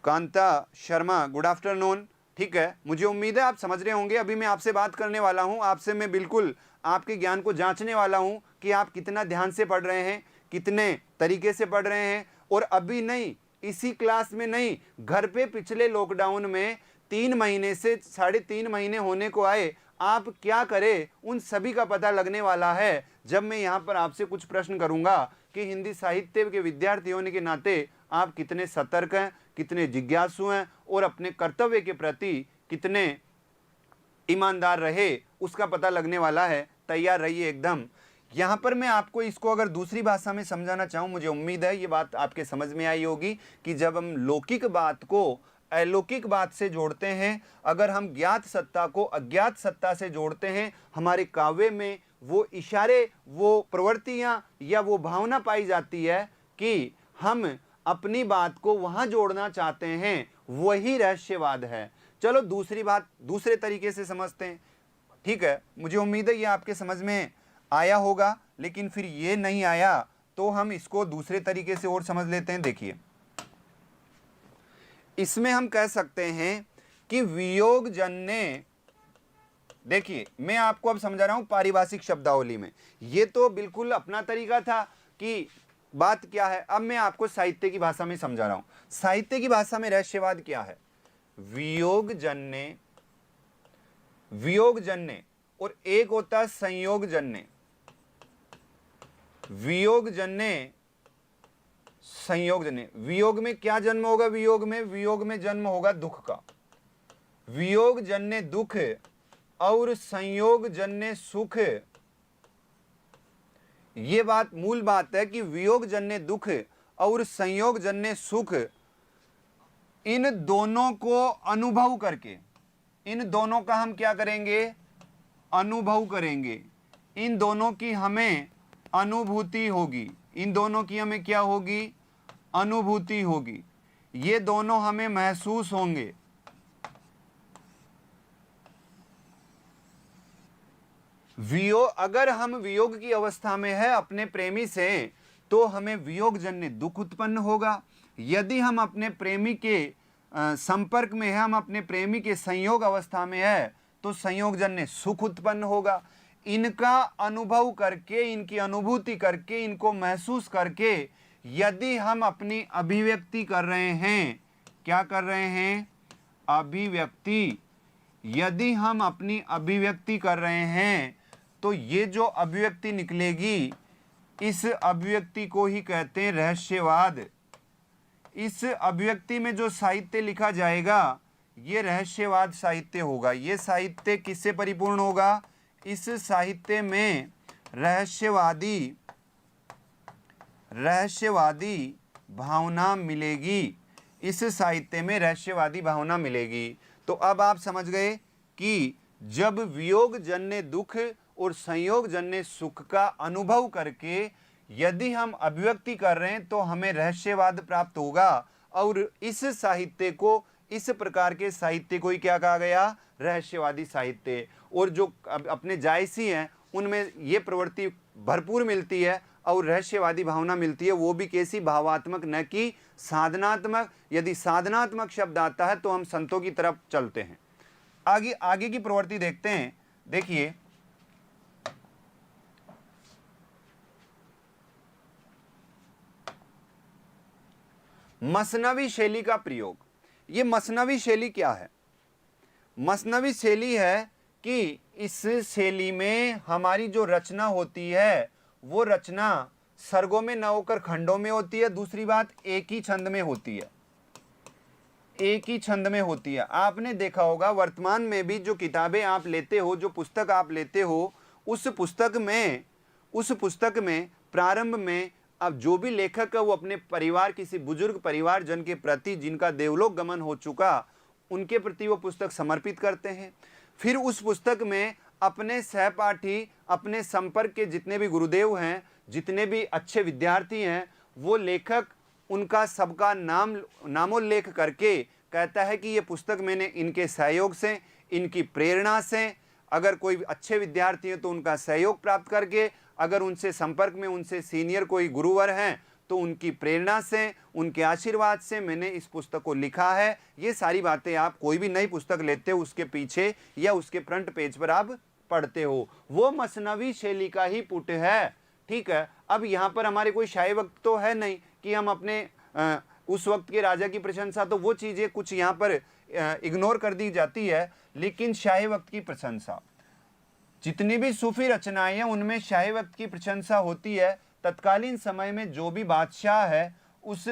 कांता शर्मा गुड आफ्टरनून। ठीक है, मुझे उम्मीद है आप समझ रहे होंगे। अभी मैं आपसे बात करने वाला हूं, आपसे मैं बिल्कुल आपके ज्ञान को जांचने वाला हूं कि आप कितना ध्यान से पढ़ रहे हैं, कितने तरीके से पढ़ रहे हैं। और अभी नहीं, इसी क्लास में नहीं, घर पे पिछले लॉकडाउन में 3 महीने से 3.5 महीने होने को आए, आप क्या करें उन सभी का पता लगने वाला है जब मैं यहाँ पर आपसे कुछ प्रश्न करूँगा कि हिंदी साहित्य के विद्यार्थी होने के नाते आप कितने सतर्क हैं, कितने जिज्ञासु हैं और अपने कर्तव्य के प्रति कितने ईमानदार रहे, उसका पता लगने वाला है। तैयार रहिए एकदम। यहाँ पर मैं आपको इसको अगर दूसरी भाषा में समझाना चाहूँ, मुझे उम्मीद है ये बात आपके समझ में आई होगी कि जब हम लौकिक बात को अलौकिक बात से जोड़ते हैं, अगर हम ज्ञात सत्ता को अज्ञात सत्ता से जोड़ते हैं, हमारे काव्य में वो इशारे, वो प्रवृत्तियाँ या वो भावना पाई जाती है कि हम अपनी बात को वहाँ जोड़ना चाहते हैं, वही रहस्यवाद है। चलो दूसरी बात दूसरे तरीके से समझते हैं। ठीक है, मुझे उम्मीद है ये आपके समझ में आया होगा, लेकिन फिर ये नहीं आया तो हम इसको दूसरे तरीके से और समझ लेते हैं। देखिए, इसमें हम कह सकते हैं कि वियोग जन्य, देखिए मैं आपको अब समझा रहा हूं पारिभाषिक शब्दावली में। ये तो बिल्कुल अपना तरीका था कि बात क्या है, अब मैं आपको साहित्य की भाषा में समझा रहा हूं। साहित्य की भाषा में रहस्यवाद क्या है? वियोग जन्य, वियोग जन्य, और एक होता है संयोग जन्य। वियोग जन्य, संयोग जन्य। वियोग में क्या जन्म होगा? वियोग में जन्म होगा दुख का। वियोग जन्य दुख और संयोग जन्य सुख। ये बात मूल बात है कि वियोग जन्य दुख और संयोग जन्य सुख, इन दोनों को अनुभव करके, इन दोनों का हम क्या करेंगे? अनुभव करेंगे। इन दोनों की हमें अनुभूति होगी। इन दोनों की हमें क्या होगी? अनुभूति होगी। ये दोनों हमें महसूस होंगे। अगर हम वियोग की अवस्था में है अपने प्रेमी से, तो हमें वियोग जन्य दुख उत्पन्न होगा। यदि हम अपने प्रेमी के संपर्क में है, हम अपने प्रेमी के संयोग अवस्था में है, तो संयोग जन्य सुख उत्पन्न होगा। इनका अनुभव करके, इनकी अनुभूति करके, इनको महसूस करके यदि हम अपनी अभिव्यक्ति कर रहे हैं, क्या कर रहे हैं? अभिव्यक्ति। यदि हम अपनी अभिव्यक्ति कर रहे हैं, तो ये जो अभिव्यक्ति निकलेगी, इस अभिव्यक्ति को ही कहते हैं रहस्यवाद। इस अभिव्यक्ति में जो साहित्य लिखा जाएगा, ये रहस्यवाद साहित्य होगा। ये साहित्य किससे परिपूर्ण होगा? इस साहित्य में रहस्यवादी भावना मिलेगी। इस साहित्य में रहस्यवादी भावना मिलेगी। तो अब आप समझ गए कि जब वियोग जन्य दुख और संयोग जन्य सुख का अनुभव करके यदि हम अभिव्यक्ति कर रहे हैं तो हमें रहस्यवाद प्राप्त होगा। और इस साहित्य को, इस प्रकार के साहित्य को ही क्या कहा गया? रहस्यवादी साहित्य। और जो अपने जायसी हैं उनमें ये प्रवृत्ति भरपूर मिलती है और रहस्यवादी भावना मिलती है, वो भी कैसी? भावात्मक, न कि साधनात्मक। यदि साधनात्मक शब्द आता है तो हम संतों की तरफ चलते हैं। आगे की प्रवृत्ति देखते हैं। देखिए, मसनवी शैली का प्रयोग। ये मसनवी शैली क्या है? मसनवी शैली है कि इस शैली में हमारी जो रचना होती है वो रचना सर्गों में न होकर खंडों में होती है। दूसरी बात, एक ही छंद में होती है, एक ही छंद में होती है। आपने देखा होगा वर्तमान में भी जो किताबें आप लेते हो, जो पुस्तक आप लेते हो, उस पुस्तक में प्रारंभ में अब जो भी लेखक है वो अपने परिवार, किसी बुजुर्ग परिवारजन के प्रति जिनका देवलोक गमन हो चुका, उनके प्रति वो पुस्तक समर्पित करते हैं। फिर उस पुस्तक में अपने सहपाठी, अपने संपर्क के जितने भी गुरुदेव हैं, जितने भी अच्छे विद्यार्थी हैं, वो लेखक उनका सबका नामोल्लेख करके कहता है कि ये पुस्तक मैंने इनके सहयोग से, इनकी प्रेरणा से, अगर कोई अच्छे विद्यार्थी हैं तो उनका सहयोग प्राप्त करके, अगर उनसे संपर्क में उनसे सीनियर कोई गुरुवर हैं तो उनकी प्रेरणा से, उनके आशीर्वाद से मैंने इस पुस्तक को लिखा है। ये सारी बातें आप कोई भी नई पुस्तक लेते हो उसके पीछे या उसके फ्रंट पेज पर आप पढ़ते हो। वो मसनवी शैली का ही पुट है। ठीक है, अब यहाँ पर हमारे कोई शाही वक्त तो है नहीं कि हम अपने उस वक्त के राजा की प्रशंसा, तो वो चीज़ें कुछ यहाँ पर इग्नोर कर दी जाती है। लेकिन शाही वक्त की प्रशंसा, जितनी भी सूफी रचनाएं हैं उनमें शाही वक्त की प्रशंसा होती है। तत्कालीन समय में जो भी बादशाह है उस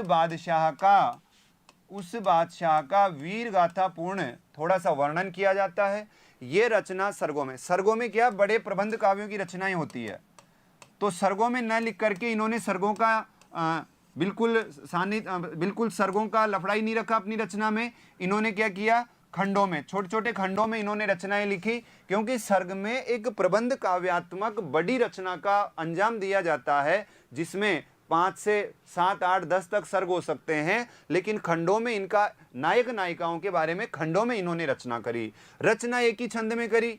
बादशाह का वीर गाथा पूर्ण थोड़ा सा वर्णन किया जाता है। ये रचना सर्गों में क्या बड़े प्रबंध काव्यों की रचनाएं होती है, तो सर्गों में न लिख करके इन्होंने सर्गों का बिल्कुल सर्गों का लफड़ा ही नहीं रखा अपनी रचना में। इन्होंने क्या किया? खंडों में, छोटे छोटे खंडों में इन्होंने रचनाएं लिखी, क्योंकि सर्ग में एक प्रबंध काव्यात्मक बड़ी रचना का अंजाम दिया जाता है जिसमें 5 से 7, 8, 10 तक सर्ग हो सकते हैं। लेकिन खंडों में इनका नायक नायिकाओं के बारे में खंडों में इन्होंने रचना करी। रचना एक ही छंद में करी,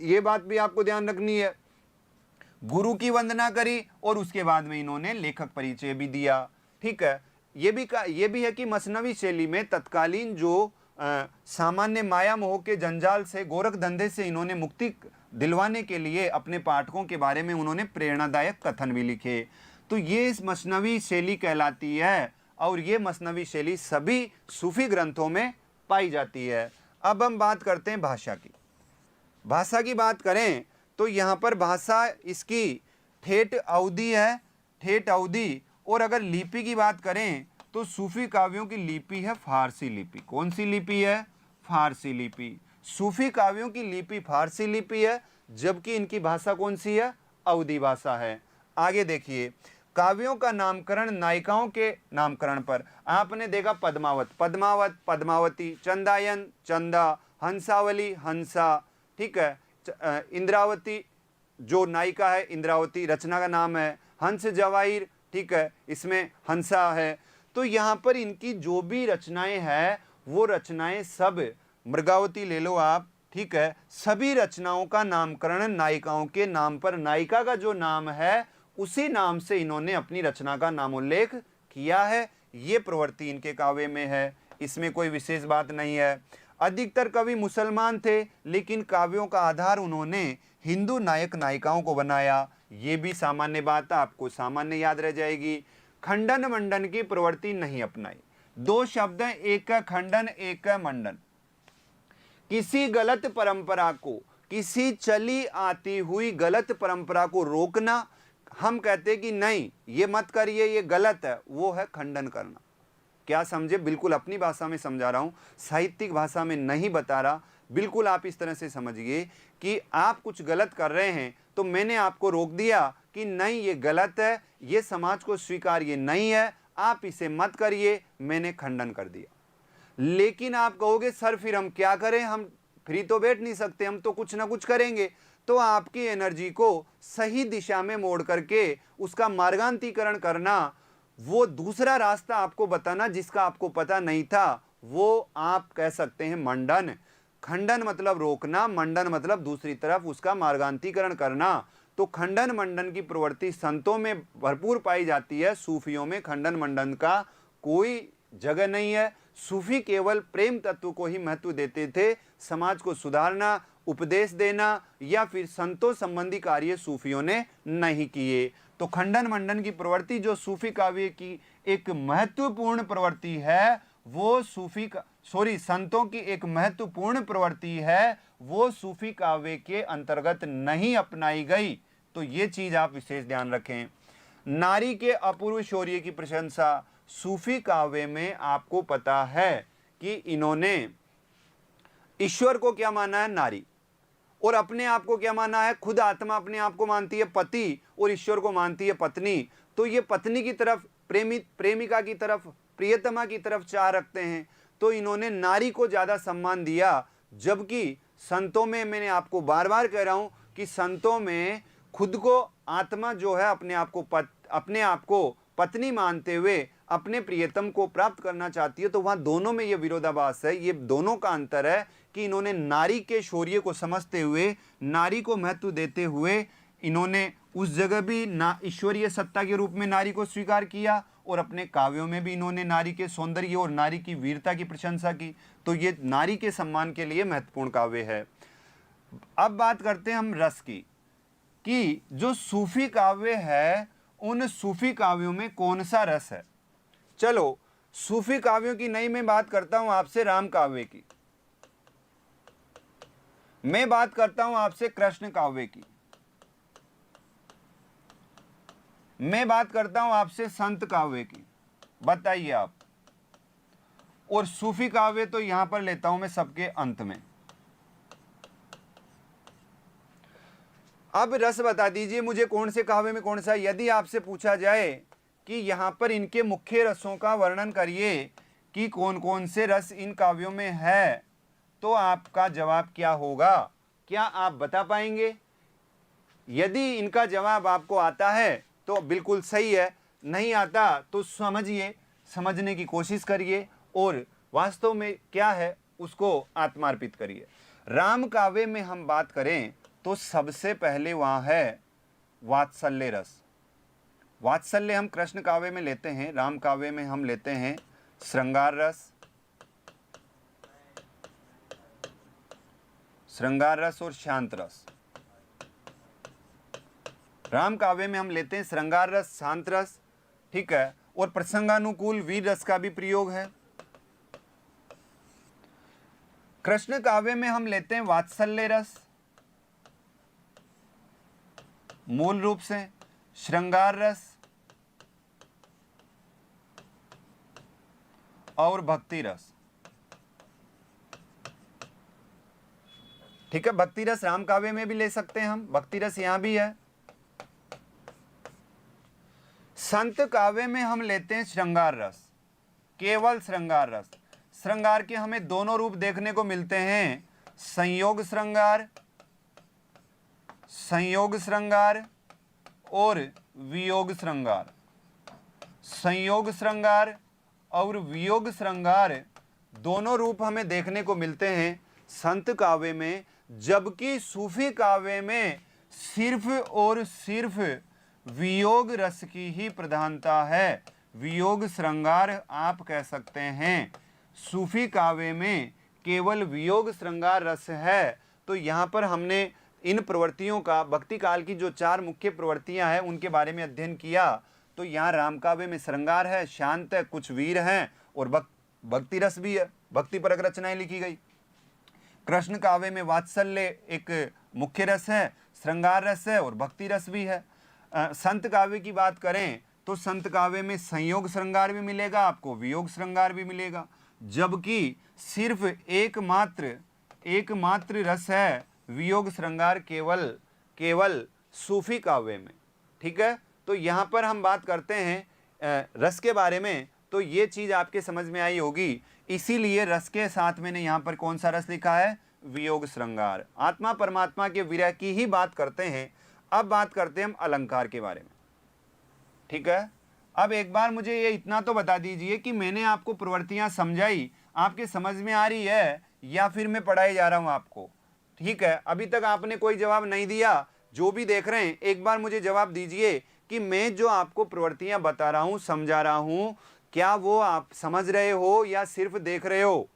ये बात भी आपको ध्यान रखनी है। गुरु की वंदना करी और उसके बाद में इन्होंने लेखक परिचय भी दिया। ठीक है, ये भी है कि मसनवी शैली में तत्कालीन जो सामान्य माया मोह के जंजाल से, गोरख धंधे से इन्होंने मुक्ति दिलवाने के लिए अपने पाठकों के बारे में उन्होंने प्रेरणादायक कथन भी लिखे। तो ये इस मसनवी शैली कहलाती है और ये मसनवी शैली सभी सूफी ग्रंथों में पाई जाती है। अब हम बात करते हैं भाषा की। भाषा की बात करें तो यहाँ पर भाषा इसकी ठेठ अवधी है, ठेठ अवधी। और अगर लिपि की बात करें तो सूफी काव्यों की लिपि है फारसी लिपि। कौन सी लिपि है? फारसी लिपि। सूफी काव्यों की लिपि फारसी लिपि है, जबकि इनकी भाषा कौन सी है? अवधी भाषा है। आगे देखिए, काव्यों का नामकरण नायिकाओं के नामकरण पर आपने देखा पद्मावत, पद्मावती, चंदायन, चंदा, हंसावली, हंसा। ठीक है, इंद्रावती जो नायिका है, इंद्रावती रचना का नाम है। हंस जवाहिर, ठीक है, इसमें हंसा है। तो यहाँ पर इनकी जो भी रचनाएं हैं वो रचनाएं सब, मृगावती ले लो आप, ठीक है, सभी रचनाओं का नामकरण नायिकाओं के नाम पर, नायिका का जो नाम है उसी नाम से इन्होंने अपनी रचना का नामोल्लेख किया है। ये प्रवृत्ति इनके काव्य में है, इसमें कोई विशेष बात नहीं है। अधिकतर कवि मुसलमान थे, लेकिन काव्यों का आधार उन्होंने हिंदू नायक नायिकाओं को बनाया। ये भी सामान्य बात है, आपको सामान्य याद रह जाएगी। खंडन मंडन की प्रवृत्ति नहीं अपनाई। 2 शब्द हैं, एक है खंडन, एक है मंडन। किसी गलत परंपरा को, किसी चली आती हुई गलत परंपरा को रोकना, हम कहते हैं कि नहीं ये मत करिए, ये गलत है, वो है खंडन करना। क्या समझे? बिल्कुल अपनी भाषा में समझा रहा हूं, साहित्यिक भाषा में नहीं बता रहा। बिल्कुल आप इस तरह से समझिए कि आप कुछ गलत कर रहे हैं तो मैंने आपको रोक दिया कि नहीं ये गलत है, ये समाज को स्वीकार्य नहीं है, आप इसे मत करिए, मैंने खंडन कर दिया। लेकिन आप कहोगे सर फिर हम क्या करें, हम फ्री तो बैठ नहीं सकते, हम तो कुछ ना कुछ करेंगे। तो आपकी एनर्जी को सही दिशा में मोड़ करके उसका मार्गांतरीकरण करना, वो दूसरा रास्ता आपको बताना जिसका आपको पता नहीं था, वो आप कह सकते हैं मंडन। खंडन मतलब रोकना, मंडन मतलब दूसरी तरफ उसका मार्गांतरीकरण करना। तो खंडन मंडन की प्रवृत्ति संतों में भरपूर पाई जाती है, सूफियों में खंडन मंडन का कोई जगह नहीं है। सूफी केवल प्रेम तत्व को ही महत्व देते थे। समाज को सुधारना, उपदेश देना या फिर संतों संबंधी कार्य सूफियों ने नहीं किए। तो खंडन मंडन की प्रवृत्ति जो सूफी काव्य की एक महत्वपूर्ण प्रवृत्ति है, वो संतों की एक महत्वपूर्ण प्रवृत्ति है, वो सूफी काव्य के अंतर्गत नहीं अपनाई गई। तो ये चीज आप विशेष ध्यान रखें। नारी के अपूर्व शौर्य की प्रशंसा सूफी काव्य में आपको पता है कि इन्होंने ईश्वर को क्या माना है? नारी। और अपने आप को क्या माना है? खुद आत्मा अपने आप को मानती है पति और ईश्वर को मानती है पत्नी। तो ये पत्नी की तरफ, प्रेमिका की तरफ, प्रियतमा की तरफ चाह रखते हैं। तो इन्होंने नारी को ज्यादा सम्मान दिया। जबकि संतों में, मैंने आपको बार बार कह रहा हूं कि संतों में खुद को आत्मा जो है अपने आप को पत्नी मानते हुए अपने प्रियतम को प्राप्त करना चाहती है। तो वहां दोनों में ये विरोधाभास है, ये दोनों का अंतर है कि इन्होंने नारी के शौर्य को समझते हुए, नारी को महत्व देते हुए, इन्होंने उस जगह भी ईश्वरीय सत्ता के रूप में नारी को स्वीकार किया और अपने काव्यों में भी इन्होंने नारी के सौंदर्य और नारी की वीरता की प्रशंसा की। तो ये नारी के सम्मान के लिए महत्वपूर्ण काव्य है। अब बात करते हैं हम रस की, कि जो सूफी काव्य है उन सूफी काव्यों में कौन सा रस है। चलो सूफी काव्यों की नहीं, मैं बात करता हूं आपसे राम काव्य की, मैं बात करता हूं आपसे कृष्ण काव्य की, मैं बात करता हूं आपसे संत काव्य की। बताइए आप। और सूफी काव्य तो यहां पर लेता हूं मैं सबके अंत में। अब रस बता दीजिए मुझे, कौन से काव्य में कौन सा। यदि आपसे पूछा जाए कि यहां पर इनके मुख्य रसों का वर्णन करिए कि कौन कौन से रस इन काव्यों में है, तो आपका जवाब क्या होगा? क्या आप बता पाएंगे? यदि इनका जवाब आपको आता है तो बिल्कुल सही है, नहीं आता तो समझिए, समझने की कोशिश करिए और वास्तव में क्या है उसको आत्मार्पित करिए। राम काव्य में हम बात करें तो सबसे पहले वहां है वात्सल्य रस। वात्सल्य हम कृष्ण काव्य में लेते हैं, राम काव्य में हम लेते हैं श्रृंगार रस, श्रृंगार रस और शांत रस। राम काव्य में हम लेते हैं श्रृंगार रस, शांत रस, ठीक है। और प्रसंगानुकूल वीर रस का भी प्रयोग है। कृष्ण काव्य में हम लेते हैं वात्सल्य रस, मूल रूप से श्रृंगार रस और भक्ति रस, ठीक है। भक्ति रस राम काव्य में भी ले सकते हैं हम, भक्ति रस यहां भी है। संत काव्य में हम लेते हैं श्रृंगार रस, केवल श्रृंगार रस। श्रृंगार के हमें दोनों रूप देखने को मिलते हैं, संयोग श्रृंगार, संयोग श्रृंगार और वियोग श्रृंगार। संयोग श्रृंगार और वियोग श्रृंगार दोनों रूप हमें देखने को मिलते हैं संत काव्य में। जबकि सूफी काव्य में सिर्फ और सिर्फ वियोग रस की ही प्रधानता है, वियोग श्रृंगार आप कह सकते हैं। सूफी काव्य में केवल वियोग श्रृंगार रस है। तो यहाँ पर हमने इन प्रवृत्तियों का, भक्ति काल की जो 4 मुख्य प्रवृत्तियां हैं उनके बारे में अध्ययन किया। तो यहाँ राम काव्य में श्रृंगार है, शांत है, कुछ वीर हैं और भक्ति रस भी है, भक्ति परक रचनाएं लिखी गई। कृष्ण काव्य में वात्सल्य एक मुख्य रस है, श्रृंगार रस है और भक्ति रस भी है। संत काव्य की बात करें तो संत काव्य में संयोग श्रृंगार भी मिलेगा आपको, वियोग श्रृंगार भी मिलेगा। जबकि सिर्फ एकमात्र रस है वियोग श्रृंगार, केवल सूफी काव्य में, ठीक है। तो यहाँ पर हम बात करते हैं रस के बारे में, तो ये चीज़ आपके समझ में आई होगी। इसीलिए रस के साथ मैंने यहाँ पर कौन सा रस लिखा है? वियोग श्रृंगार। आत्मा परमात्मा के विरह की ही बात करते हैं। अब बात करते हैं हम अलंकार के बारे में, ठीक है। अब एक बार मुझे ये इतना तो बता दीजिए कि मैंने आपको प्रवृत्तियां समझाई, आपके समझ में आ रही है या फिर मैं पढ़ाई जा रहा हूं आपको, ठीक है। अभी तक आपने कोई जवाब नहीं दिया। जो भी देख रहे हैं एक बार मुझे जवाब दीजिए कि मैं जो आपको प्रवृत्तियां बता रहा हूं, समझा रहा हूं, क्या वो आप समझ रहे हो या सिर्फ देख रहे हो?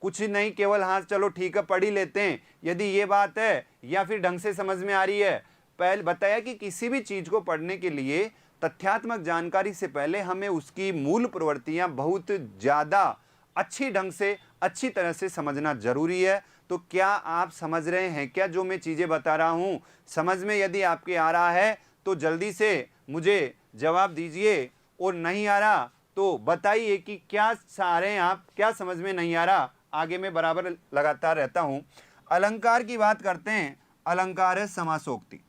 कुछ नहीं, केवल हाँ चलो ठीक है पढ़ ही लेते हैं, यदि ये बात है, या फिर ढंग से समझ में आ रही है। पहले बताया कि किसी भी चीज को पढ़ने के लिए तथ्यात्मक जानकारी से पहले हमें उसकी मूल प्रवृत्तियां बहुत ज्यादा अच्छी ढंग से, अच्छी तरह से समझना जरूरी है। तो क्या आप समझ रहे हैं क्या जो मैं चीजें बता रहा हूं? समझ में यदि आपके आ रहा है तो जल्दी से मुझे जवाब दीजिए, और नहीं आ रहा तो बताइए कि क्या सारे हैं आप, क्या समझ में नहीं आ रहा। आगे मैं बराबर लगातार रहता हूं। अलंकार की बात करते हैं। अलंकार है समासोक्ति।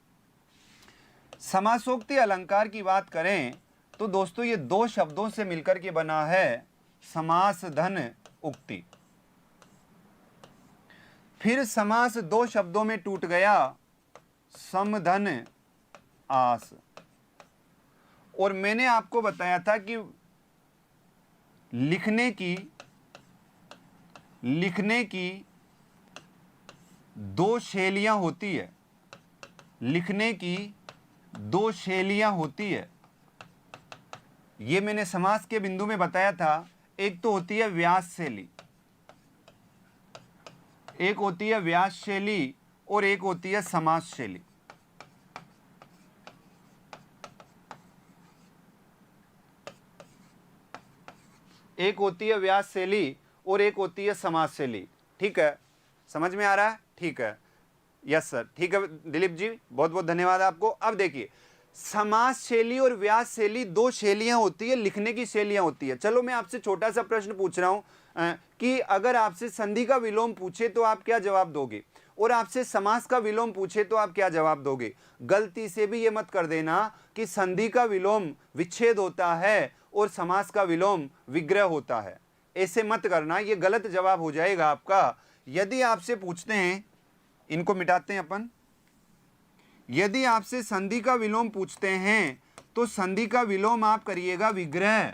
समासोक्ति अलंकार की बात करें तो दोस्तों ये दो शब्दों से मिलकर के बना है समास धन उक्ति। फिर समास दो शब्दों में टूट गया, समधन आस। और मैंने आपको बताया था कि लिखने की दो शैलियां होती है। लिखने की दो शैलियां होती है, ये मैंने समास के बिंदु में बताया था। एक तो होती है व्यास शैली, एक होती है व्यास शैली और एक होती है समास शैली। एक होती है व्यास शैली और एक होती है समास शैली, ठीक है। समझ में आ रहा है? ठीक है, यस सर, ठीक है दिलीप जी, बहुत बहुत धन्यवाद आपको। अब देखिए, समास शैली और व्यास शैली दो शैलियां होती है, लिखने की शैलियां होती है। चलो मैं आपसे छोटा सा प्रश्न पूछ रहा हूं कि अगर आपसे संधि का विलोम पूछे तो आप क्या जवाब दोगे, और आपसे समास का विलोम पूछे तो आप क्या जवाब दोगे? गलती से भी ये मत कर देना कि संधि का विलोम विच्छेद होता है और समास का विलोम विग्रह होता है। ऐसे मत करना, ये गलत जवाब हो जाएगा आपका। यदि आपसे पूछते हैं, इनको मिटाते हैं अपन, यदि आपसे संधि का विलोम पूछते हैं तो संधि का विलोम आप करिएगा विग्रह।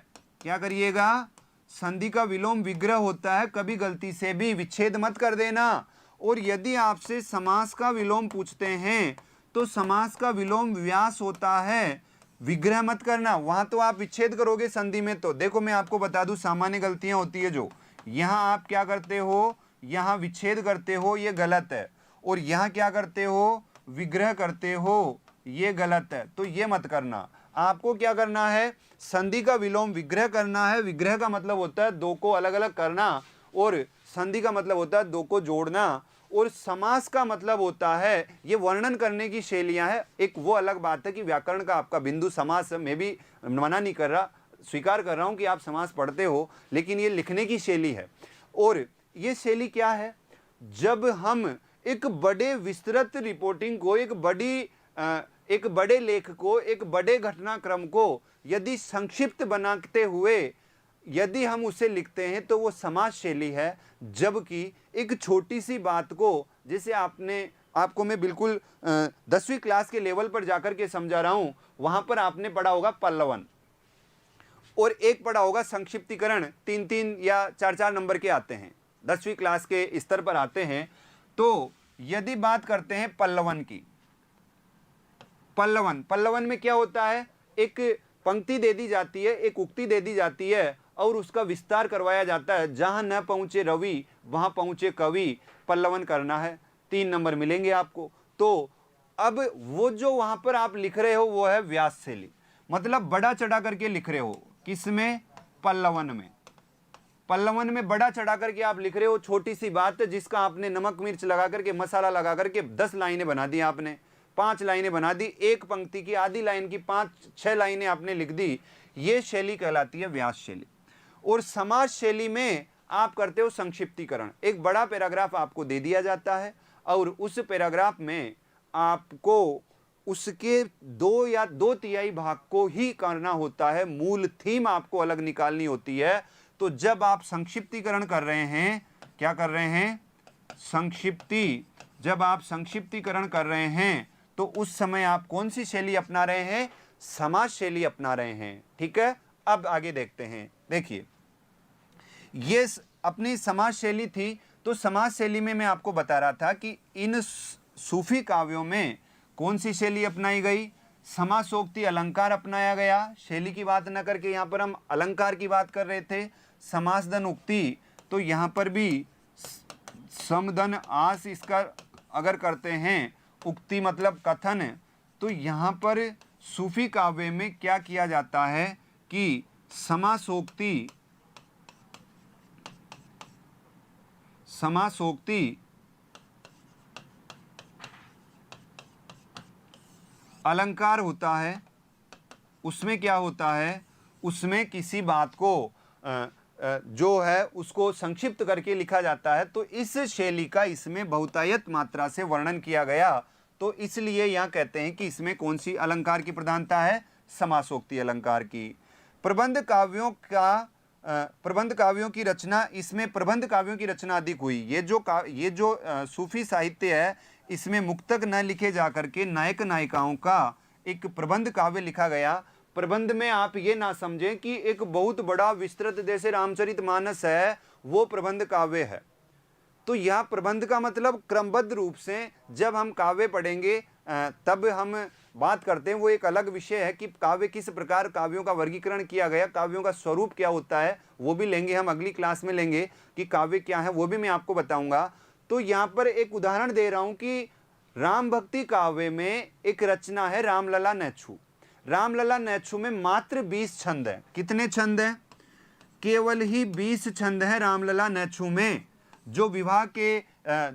क्या करिएगा? संधि का विलोम विग्रह होता है, कभी गलती से भी विच्छेद मत कर देना। और यदि आपसे समास का विलोम पूछते हैं तो समास का विलोम व्यास होता है, विग्रह मत करना, वहां तो आप विच्छेद करोगे संधि में। तो देखो मैं आपको बता दूं, सामान्य गलतियां होती है जो, यहां आप क्या करते हो, यहां विच्छेद करते हो, ये गलत है, और यहां क्या करते हो, विग्रह करते हो, ये गलत है। तो ये मत करना। आपको क्या करना है, संधि का विलोम विग्रह करना है। विग्रह का मतलब होता है दो को अलग अलग करना, और संधि का मतलब होता है दो को जोड़ना, और समास का मतलब होता है, ये वर्णन करने की शैलियां है। एक वो अलग बात है कि व्याकरण का आपका बिंदु समास, मैं भी मना नहीं कर रहा, स्वीकार कर रहा हूं कि आप समास पढ़ते हो, लेकिन ये लिखने की शैली है। और ये शैली क्या है, जब हम एक बड़े विस्तृत रिपोर्टिंग को, एक बड़े लेख को, एक बड़े घटनाक्रम को यदि संक्षिप्त बनाते हुए यदि हम उसे लिखते हैं तो वो समास शैली है। जबकि एक छोटी सी बात को, जैसे आपको मैं बिल्कुल 10वीं क्लास के लेवल पर जाकर के समझा रहा हूं, वहां पर आपने पढ़ा होगा पल्लवन, और एक पढ़ा होगा संक्षिप्तीकरण। 3-3 या 4-4 नंबर के आते हैं, 10वीं क्लास के स्तर पर आते हैं। तो यदि बात करते हैं पल्लवन की, पल्लवन में क्या होता है, एक पंक्ति दे दी जाती है, एक उक्ति दे दी जाती है, और उसका विस्तार करवाया जाता है। जहां न पहुंचे रवि वहां पहुंचे कवि, पल्लवन करना है। 3 नंबर मिलेंगे आपको। तो अब वो जो वहां पर आप लिख रहे हो वो है व्यास शैली, मतलब बड़ा चढ़ा करके लिख रहे हो। किसमें? पल्लवन में। पल्लवन में बड़ा चढ़ा करके आप लिख रहे हो। छोटी सी बात है जिसका आपने नमक मिर्च लगा करके, मसाला लगा करके 10 लाइनें बना दी आपने, 5 लाइनें बना दी, एक पंक्ति की आधी लाइन की 5-6 लाइनें आपने लिख दी। ये शैली कहलाती है व्यास शैली। और समास शैली में आप करते हो संक्षिप्तीकरण। एक बड़ा पैराग्राफ आपको दे दिया जाता है, और उस पैराग्राफ में आपको उसके 2 या 2/3 भाग को ही करना होता है, मूल थीम आपको अलग निकालनी होती है। तो जब आप संक्षिप्तीकरण कर रहे हैं, क्या कर रहे हैं, संक्षिप्ति, जब आप संक्षिप्तीकरण कर रहे हैं तो उस समय आप कौन सी शैली अपना रहे हैं? समास शैली अपना रहे हैं। ठीक है, अब आगे देखते हैं। देखिए, ये अपनी समास शैली थी, तो समास शैली में मैं आपको बता रहा था कि इन सूफी काव्यों में कौन सी शैली अपनाई गई? समासोक्ति अलंकार अपनाया गया। शैली की बात न करके यहाँ पर हम अलंकार की बात कर रहे थे। समासदन उक्ति, तो यहाँ पर भी समदन आस इसका अगर करते हैं, उक्ति मतलब कथन, तो यहाँ पर सूफी काव्य में क्या किया जाता है कि समासोक्ति अलंकार होता है। उसमें क्या होता है? उसमें किसी बात को जो है उसको संक्षिप्त करके लिखा जाता है। तो इस शैली का इसमें बहुतायत मात्रा से वर्णन किया गया, तो इसलिए यहाँ कहते हैं कि इसमें कौन सी अलंकार की प्रधानता है? समासोक्ति अलंकार की। प्रबंध काव्यों की रचना, इसमें प्रबंध काव्यों की रचना अधिक हुई। ये जो सूफी साहित्य है, इसमें मुक्तक न लिखे जाकर के नायक नायिकाओं का एक प्रबंध काव्य लिखा गया। प्रबंध में आप ये ना समझें कि एक बहुत बड़ा विस्तृत जैसे रामचरितमानस है वो प्रबंध काव्य है। तो यह प्रबंध का मतलब क्रमबद्ध रूप से जब हम काव्य पढ़ेंगे तब हम बात करते हैं, वो एक अलग विषय है कि काव्य किस प्रकार, काव्यों का वर्गीकरण किया गया, काव्यों का स्वरूप क्या होता है, वो भी लेंगे हम अगली क्लास में लेंगे कि काव्य क्या है, वो भी मैं आपको बताऊंगा। तो यहाँ पर एक उदाहरण दे रहा हूँ कि राम भक्ति काव्य में एक रचना है रामलला नैच्छू। रामलला नैच्छू में मात्र 20 छंद है। कितने छंद हैं? केवल ही 20 छंद हैं रामलला नैच्छू में। जो विवाह के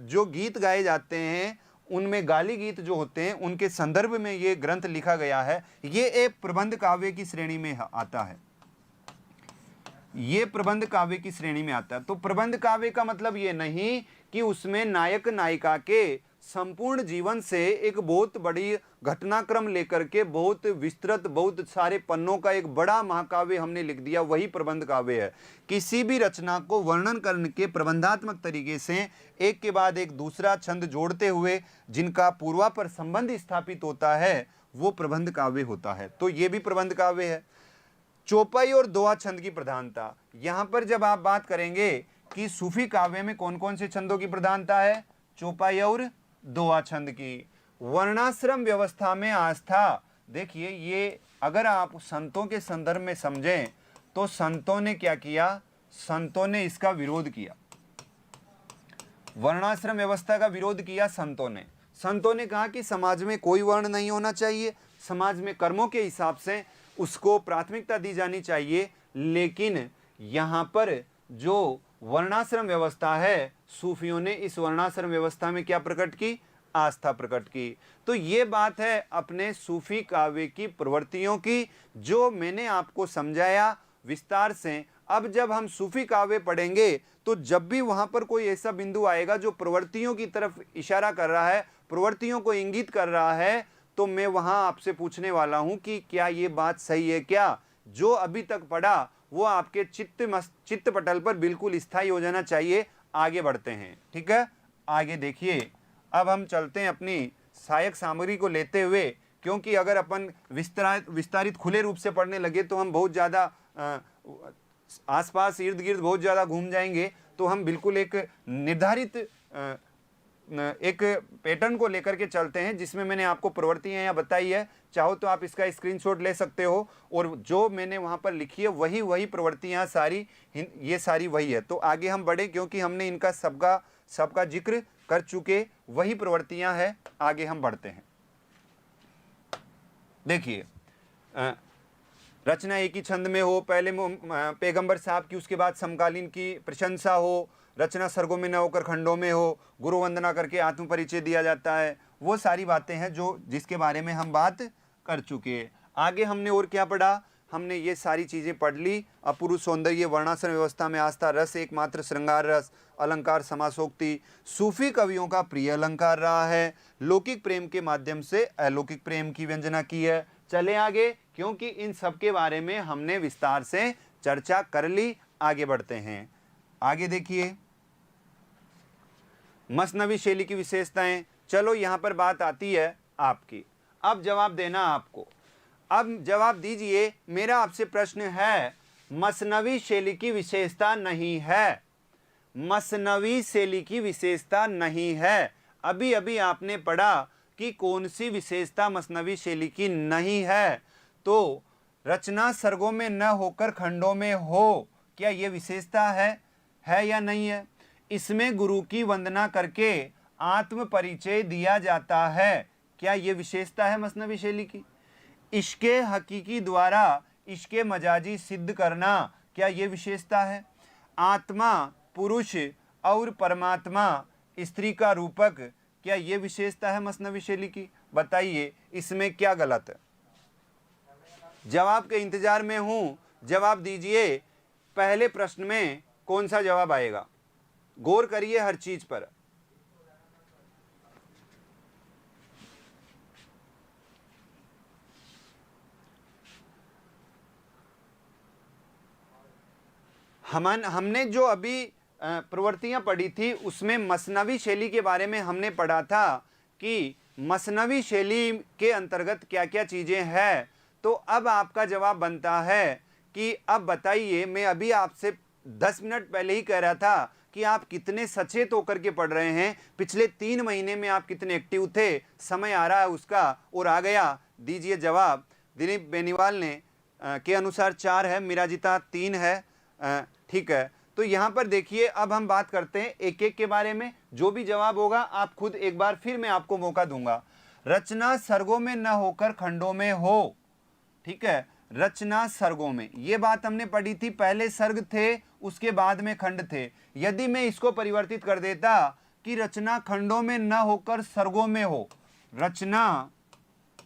जो गीत गाए जाते हैं, उनमें गाली गीत जो होते हैं, उनके संदर्भ में ये ग्रंथ लिखा गया है। ये एक प्रबंध काव्य की श्रेणी में आता है। ये प्रबंध काव्य की श्रेणी में आता है। तो प्रबंध काव्य का मतलब ये नहीं कि उसमें नायक नायिका के संपूर्ण जीवन से एक बहुत बड़ी घटनाक्रम लेकर के बहुत विस्तृत, बहुत सारे पन्नों का एक बड़ा महाकाव्य हमने लिख दिया, वही प्रबंध काव्य है। किसी भी रचना को वर्णन करने के प्रबंधात्मक तरीके से एक के बाद एक दूसरा छंद जोड़ते हुए जिनका पूर्वापर संबंध स्थापित होता है, वो प्रबंध काव्य होता है। तो ये भी प्रबंध काव्य है। चौपाई और दोहा छंद की प्रधानता, यहां पर जब आप बात करेंगे कि सूफी काव्य में कौन कौन से छंदों की प्रधानता है, चौपाई और दोहा छंद की। वर्णाश्रम व्यवस्था में आस्था, देखिए ये अगर आप संतों के संदर्भ में समझें तो संतों ने क्या किया? संतों ने इसका विरोध किया। वर्णाश्रम व्यवस्था का विरोध किया संतों ने। संतों ने कहा कि समाज में कोई वर्ण नहीं होना चाहिए, समाज में कर्मों के हिसाब से उसको प्राथमिकता दी जानी चाहिए। लेकिन यहाँ पर जो वर्णाश्रम व्यवस्था है, सूफियों ने इस वर्णाश्रम व्यवस्था में क्या प्रकट की? आस्था प्रकट की। तो ये बात है अपने सूफी काव्य की प्रवृत्तियों की, जो मैंने आपको समझाया विस्तार से। अब जब हम सूफी काव्य पढ़ेंगे तो जब भी वहां पर कोई ऐसा बिंदु आएगा जो प्रवृत्तियों की तरफ इशारा कर रहा है, प्रवृत्तियों को इंगित कर रहा है, तो मैं वहां आपसे पूछने वाला हूं कि क्या ये बात सही है? क्या जो अभी तक पढ़ा वो आपके चित्त पटल पर बिल्कुल स्थायी हो जाना चाहिए। आगे बढ़ते हैं, ठीक है? आगे देखिए, अब हम चलते हैं अपनी सहायक सामग्री को लेते हुए, क्योंकि अगर अपन विस्तारित खुले रूप से पढ़ने लगे तो हम बहुत ज़्यादा आसपास इर्द गिर्द बहुत ज़्यादा घूम जाएंगे। तो हम बिल्कुल एक निर्धारित एक पैटर्न को लेकर के चलते हैं, जिसमें मैंने आपको प्रवृत्तियां यहाँ बताई है। चाहो तो आप इसका स्क्रीनशॉट ले सकते हो, और जो मैंने वहाँ पर लिखी है वही प्रवृत्तियां सारी, ये सारी वही है। तो आगे हम बढ़े, क्योंकि हमने इनका सबका जिक्र कर चुके, वही प्रवृत्तियां हैं। आगे हम बढ़ते हैं। देखिए, रचना एक ही छंद में हो, पहले पैगंबर साहब की, उसके बाद समकालीन की प्रशंसा हो, रचना सर्गों में न होकर खंडों में हो, गुरु वंदना करके आत्म परिचय दिया जाता है, वो सारी बातें हैं जो जिसके बारे में हम बात कर चुके हैं। आगे हमने और क्या पढ़ा? हमने ये सारी चीज़ें पढ़ ली। अपूर्व सौंदर्य, वर्णाश्रम व्यवस्था में आस्था, रस एकमात्र श्रृंगार रस, अलंकार समासोक्ति सूफी कवियों का प्रिय अलंकार रहा है। लौकिक प्रेम के माध्यम से अलौकिक प्रेम की व्यंजना की है। चले आगे, क्योंकि इन सब के बारे में हमने विस्तार से चर्चा कर ली। आगे बढ़ते हैं। आगे देखिए, मसनवी शैली की विशेषताएं। चलो यहाँ पर बात आती है आपकी, अब जवाब देना आपको। अब जवाब दीजिए, मेरा आपसे प्रश्न है, मसनवी शैली की विशेषता नहीं है, मसनवी शैली की विशेषता नहीं है। अभी अभी आपने पढ़ा कि कौन सी विशेषता मसनवी शैली की नहीं है, तो रचना सर्गों में न होकर खंडों में हो, क्या यह विशेषता है या नहीं है? इसमें गुरु की वंदना करके आत्म परिचय दिया जाता है, क्या यह विशेषता है मसनवी शैली की? इश्के हकीकी द्वारा इश्के मजाजी सिद्ध करना, क्या यह विशेषता है? आत्मा पुरुष और परमात्मा स्त्री का रूपक, क्या यह विशेषता है मसनवी शैली की? बताइए इसमें क्या गलत है? जवाब के इंतजार में हूं, जवाब दीजिए। पहले प्रश्न में कौन सा जवाब आएगा? गौर करिए हर चीज पर। हमने जो अभी प्रवृत्तियां पढ़ी थी उसमें मसनवी शैली के बारे में हमने पढ़ा था कि मसनवी शैली के अंतर्गत क्या क्या चीजें हैं। तो अब आपका जवाब बनता है कि अब बताइए, मैं अभी आपसे 10 मिनट पहले ही कह रहा था कि आप कितने सचेत होकर के पढ़ रहे हैं, पिछले 3 महीने में आप कितने एक्टिव थे, समय आ रहा है उसका और आ गया। दीजिए जवाब। दिलीप बेनीवाल ने के अनुसार 4 है, मिराजिता 3 है, ठीक है। तो यहाँ पर देखिए, अब हम बात करते हैं एक एक के बारे में। जो भी जवाब होगा आप खुद एक बार फिर मैं आपको मौका दूंगा। रचना सर्गों में न होकर खंडों में हो, ठीक है, रचना सर्गों में, ये बात हमने पढ़ी थी। पहले सर्ग थे, उसके बाद में खंड थे। यदि मैं इसको परिवर्तित कर देता कि रचना खंडों में न होकर सर्गों में हो, रचना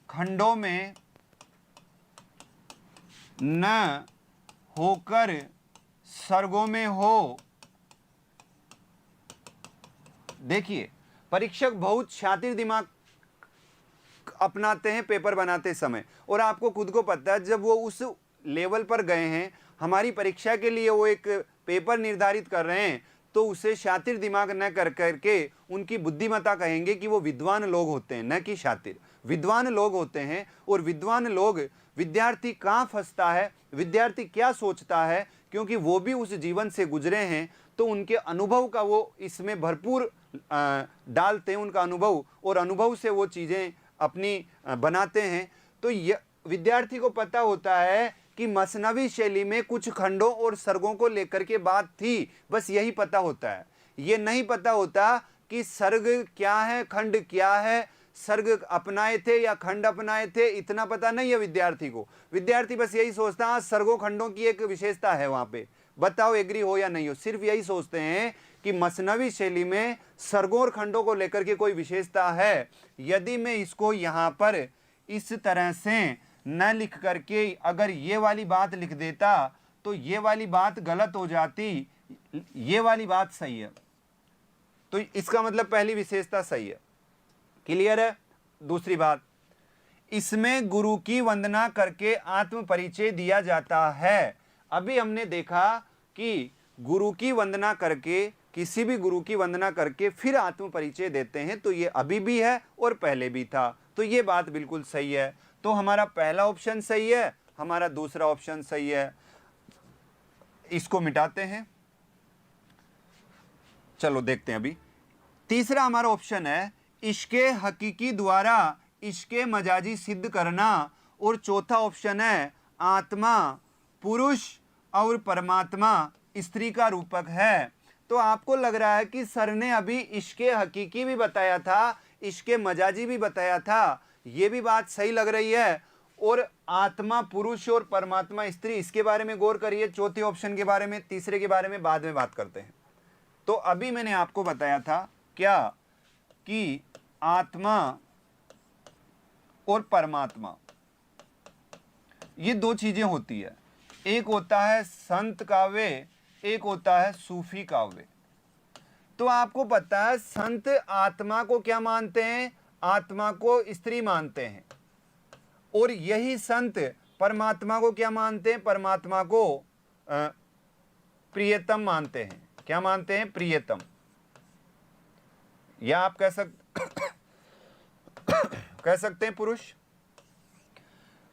खंडों में न होकर सर्गों में हो। देखिए, परीक्षक बहुत शातिर दिमाग अपनाते हैं पेपर बनाते समय, और आपको खुद को पता है जब वो उस लेवल पर गए हैं, हमारी परीक्षा के लिए वो एक पेपर निर्धारित कर रहे हैं, तो उसे शातिर दिमाग न कर करके उनकी बुद्धिमत्ता कहेंगे कि वो विद्वान लोग होते हैं, न कि शातिर। विद्वान लोग होते हैं, और विद्वान लोग, विद्यार्थी कहाँ फंसता है, विद्यार्थी क्या सोचता है, क्योंकि वो भी उस जीवन से गुजरे हैं, तो उनके अनुभव का वो इसमें भरपूर डालते हैं, उनका अनुभव, और अनुभव से वो चीज़ें अपनी बनाते हैं। तो विद्यार्थी को पता होता है कि मसनवी शैली में कुछ खंडों और सर्गों को लेकर के बात थी, बस यही पता होता है। ये नहीं पता होता कि सर्ग क्या है, खंड क्या है, सर्ग अपनाए थे या खंड अपनाए थे, इतना पता नहीं है विद्यार्थी को। विद्यार्थी बस यही सोचता है सर्गों खंडों की एक विशेषता है वहां पे, बताओ एग्री हो या नहीं हो, सिर्फ यही सोचते हैं कि मसनवी शैली में सर्गों और खंडों को लेकर के कोई विशेषता है। यदि मैं इसको यहाँ पर इस तरह से न लिख करके अगर ये वाली बात लिख देता तो ये वाली बात गलत हो जाती, ये वाली बात सही है, तो इसका मतलब पहली विशेषता सही है। क्लियर है? दूसरी बात, इसमें गुरु की वंदना करके आत्म परिचय दिया जाता है। अभी हमने देखा कि गुरु की वंदना करके, किसी भी गुरु की वंदना करके फिर आत्म परिचय देते हैं, तो ये अभी भी है और पहले भी था, तो ये बात बिल्कुल सही है। तो हमारा पहला ऑप्शन सही है, हमारा दूसरा ऑप्शन सही है। इसको मिटाते हैं, चलो देखते हैं। अभी तीसरा हमारा ऑप्शन है इश्के हकीकी द्वारा इश्के मजाजी सिद्ध करना, और चौथा ऑप्शन है आत्मा पुरुष और परमात्मा स्त्री का रूपक है। तो आपको लग रहा है कि सर ने अभी इश्के हकीकी भी बताया था, इश्के मजाजी भी बताया था, ये भी बात सही लग रही है, और आत्मा पुरुष और परमात्मा स्त्री, इसके बारे में गौर करिए। चौथे ऑप्शन के बारे में, तीसरे के बारे में बाद में बात करते हैं। तो अभी मैंने आपको बताया था क्या कि आत्मा और परमात्मा ये दो चीजें होती है, एक होता है संत काव्य, एक होता है सूफी काव्य। तो आपको पता है संत आत्मा को क्या मानते हैं, आत्मा को स्त्री मानते हैं, और यही संत परमात्मा को क्या मानते हैं, परमात्मा को प्रियतम मानते हैं। क्या मानते हैं? प्रियतम। या आप कह सकते हैं पुरुष।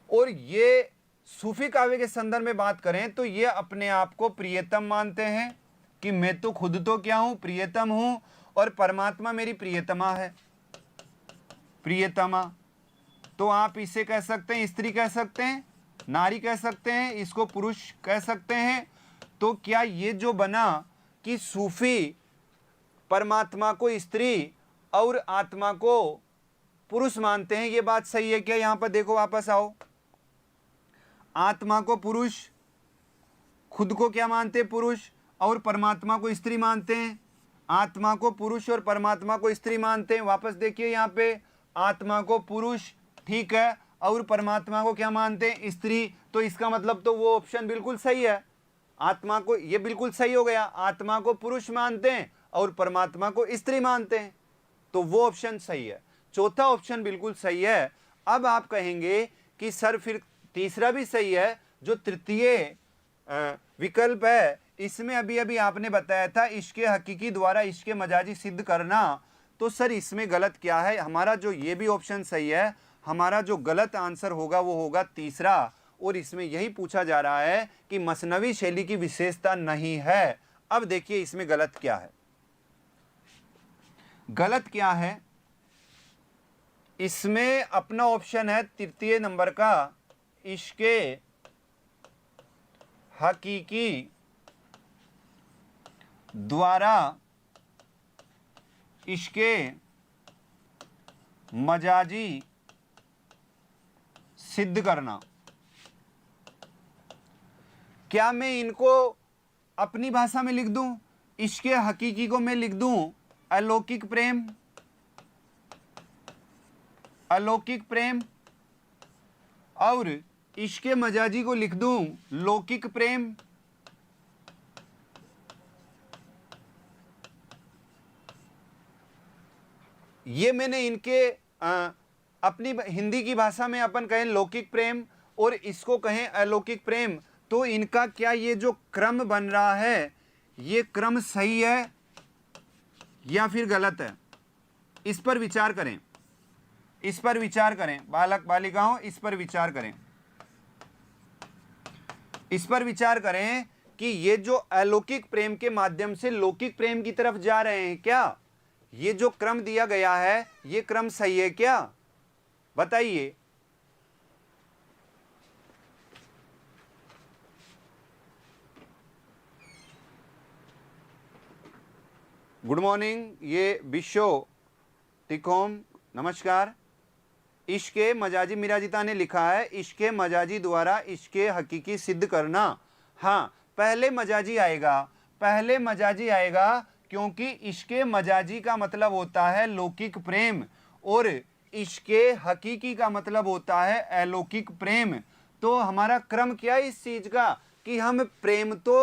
और ये सूफी काव्य के संदर्भ में बात करें तो ये अपने आप को प्रियतम मानते हैं कि मैं तो खुद तो क्या हूं, प्रियतम हूं, और परमात्मा मेरी प्रियतमा है, प्रियतमा। तो आप इसे कह सकते हैं स्त्री, कह सकते हैं नारी, कह सकते हैं इसको पुरुष कह सकते हैं। तो क्या ये जो बना कि सूफी परमात्मा को स्त्री और आत्मा को पुरुष मानते हैं, ये बात सही है क्या? यहां पर देखो, वापस आओ, आत्मा को पुरुष, खुद को क्या मानते हैं? पुरुष, और परमात्मा को स्त्री मानते हैं। आत्मा को पुरुष और परमात्मा को स्त्री मानते हैं। वापस देखिए यहाँ पे, आत्मा को पुरुष, ठीक है, और परमात्मा को क्या मानते हैं? स्त्री। तो इसका मतलब तो वो ऑप्शन बिल्कुल सही है। आत्मा को, ये बिल्कुल सही हो गया, आत्मा को पुरुष मानते हैं और परमात्मा को स्त्री मानते हैं, तो वो ऑप्शन सही है। चौथा ऑप्शन बिल्कुल सही है। अब आप कहेंगे कि सर फिर तीसरा भी सही है, जो तृतीय विकल्प है, इसमें अभी अभी आपने बताया था इश्क़े हकीकी द्वारा इश्क़े मजाजी सिद्ध करना। तो सर इसमें गलत क्या है? हमारा जो ये भी ऑप्शन सही है, हमारा जो गलत आंसर होगा वो होगा तीसरा। और इसमें यही पूछा जा रहा है कि मसनवी शैली की विशेषता नहीं है। अब देखिए इसमें गलत क्या है। गलत क्या है इसमें? अपना ऑप्शन है तृतीय नंबर का, इश्क़े हकीकी द्वारा इश्क़े मजाजी सिद्ध करना। क्या मैं इनको अपनी भाषा में लिख दूं? इश्क़े हकीकी को मैं लिख दूं अलौकिक प्रेम, अलौकिक प्रेम, और इश्क़े मजाजी को लिख दूं लौकिक प्रेम। ये मैंने इनके अपनी हिंदी की भाषा में अपन कहें लौकिक प्रेम और इसको कहें अलौकिक प्रेम, तो इनका क्या ये जो क्रम बन रहा है, ये क्रम सही है या फिर गलत है? इस पर विचार करें, इस पर विचार करें बालक बालिकाओं, इस पर विचार करें, इस पर विचार करें कि ये जो अलौकिक प्रेम के माध्यम से लौकिक प्रेम की तरफ जा रहे हैं, क्या ये जो क्रम दिया गया है ये क्रम सही है क्या? बताइए। गुड मॉर्निंग, ये बिशो टिकोम, नमस्कार। इश्क़े मजाजी मिराजिता ने लिखा है इश्क़े मजाजी द्वारा इश्क़े हकीकी सिद्ध करना। हाँ, पहले मजाजी आएगा, पहले मजाजी आएगा, क्योंकि इश्क़े मजाजी का मतलब होता है लौकिक प्रेम और इश्क़े हकीकी का मतलब होता है अलौकिक प्रेम। तो हमारा क्रम क्या है इस चीज़ का कि हम प्रेम तो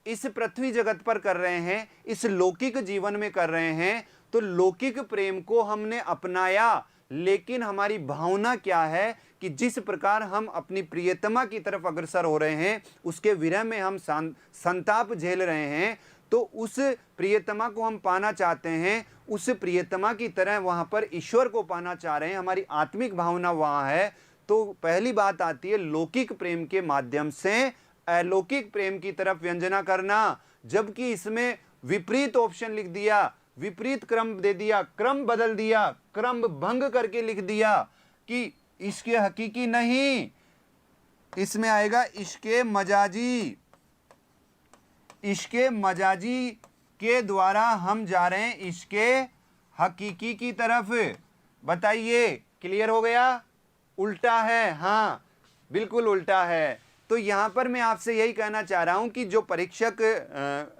इस पृथ्वी जगत पर कर रहे हैं, इस लौकिक जीवन में कर रहे हैं, तो लौकिक प्रेम को हमने अपनाया, लेकिन हमारी भावना क्या है कि जिस प्रकार हम अपनी प्रियतमा की तरफ अग्रसर हो रहे हैं, उसके विरह में हम संताप झेल रहे हैं, तो उस प्रियतमा को हम पाना चाहते हैं, उस प्रियतमा की तरह वहाँ पर ईश्वर को पाना चाह रहे हैं, हमारी आत्मिक भावना वहाँ है। तो पहली बात आती है लौकिक प्रेम के माध्यम से अलौकिक प्रेम की तरफ व्यंजना करना, जबकि इसमें विपरीत ऑप्शन लिख दिया, विपरीत क्रम दे दिया, क्रम बदल दिया, क्रम भंग करके लिख दिया कि इश्क़े हकीकी नहीं, इसमें आएगा इश्क़े मजाजी। इश्क़े मजाजी के द्वारा हम जा रहे हैं इश्क़े हकीकी की तरफ। बताइए, क्लियर हो गया? उल्टा है, हाँ बिल्कुल उल्टा है। तो यहाँ पर मैं आपसे यही कहना चाह रहा हूँ कि जो परीक्षक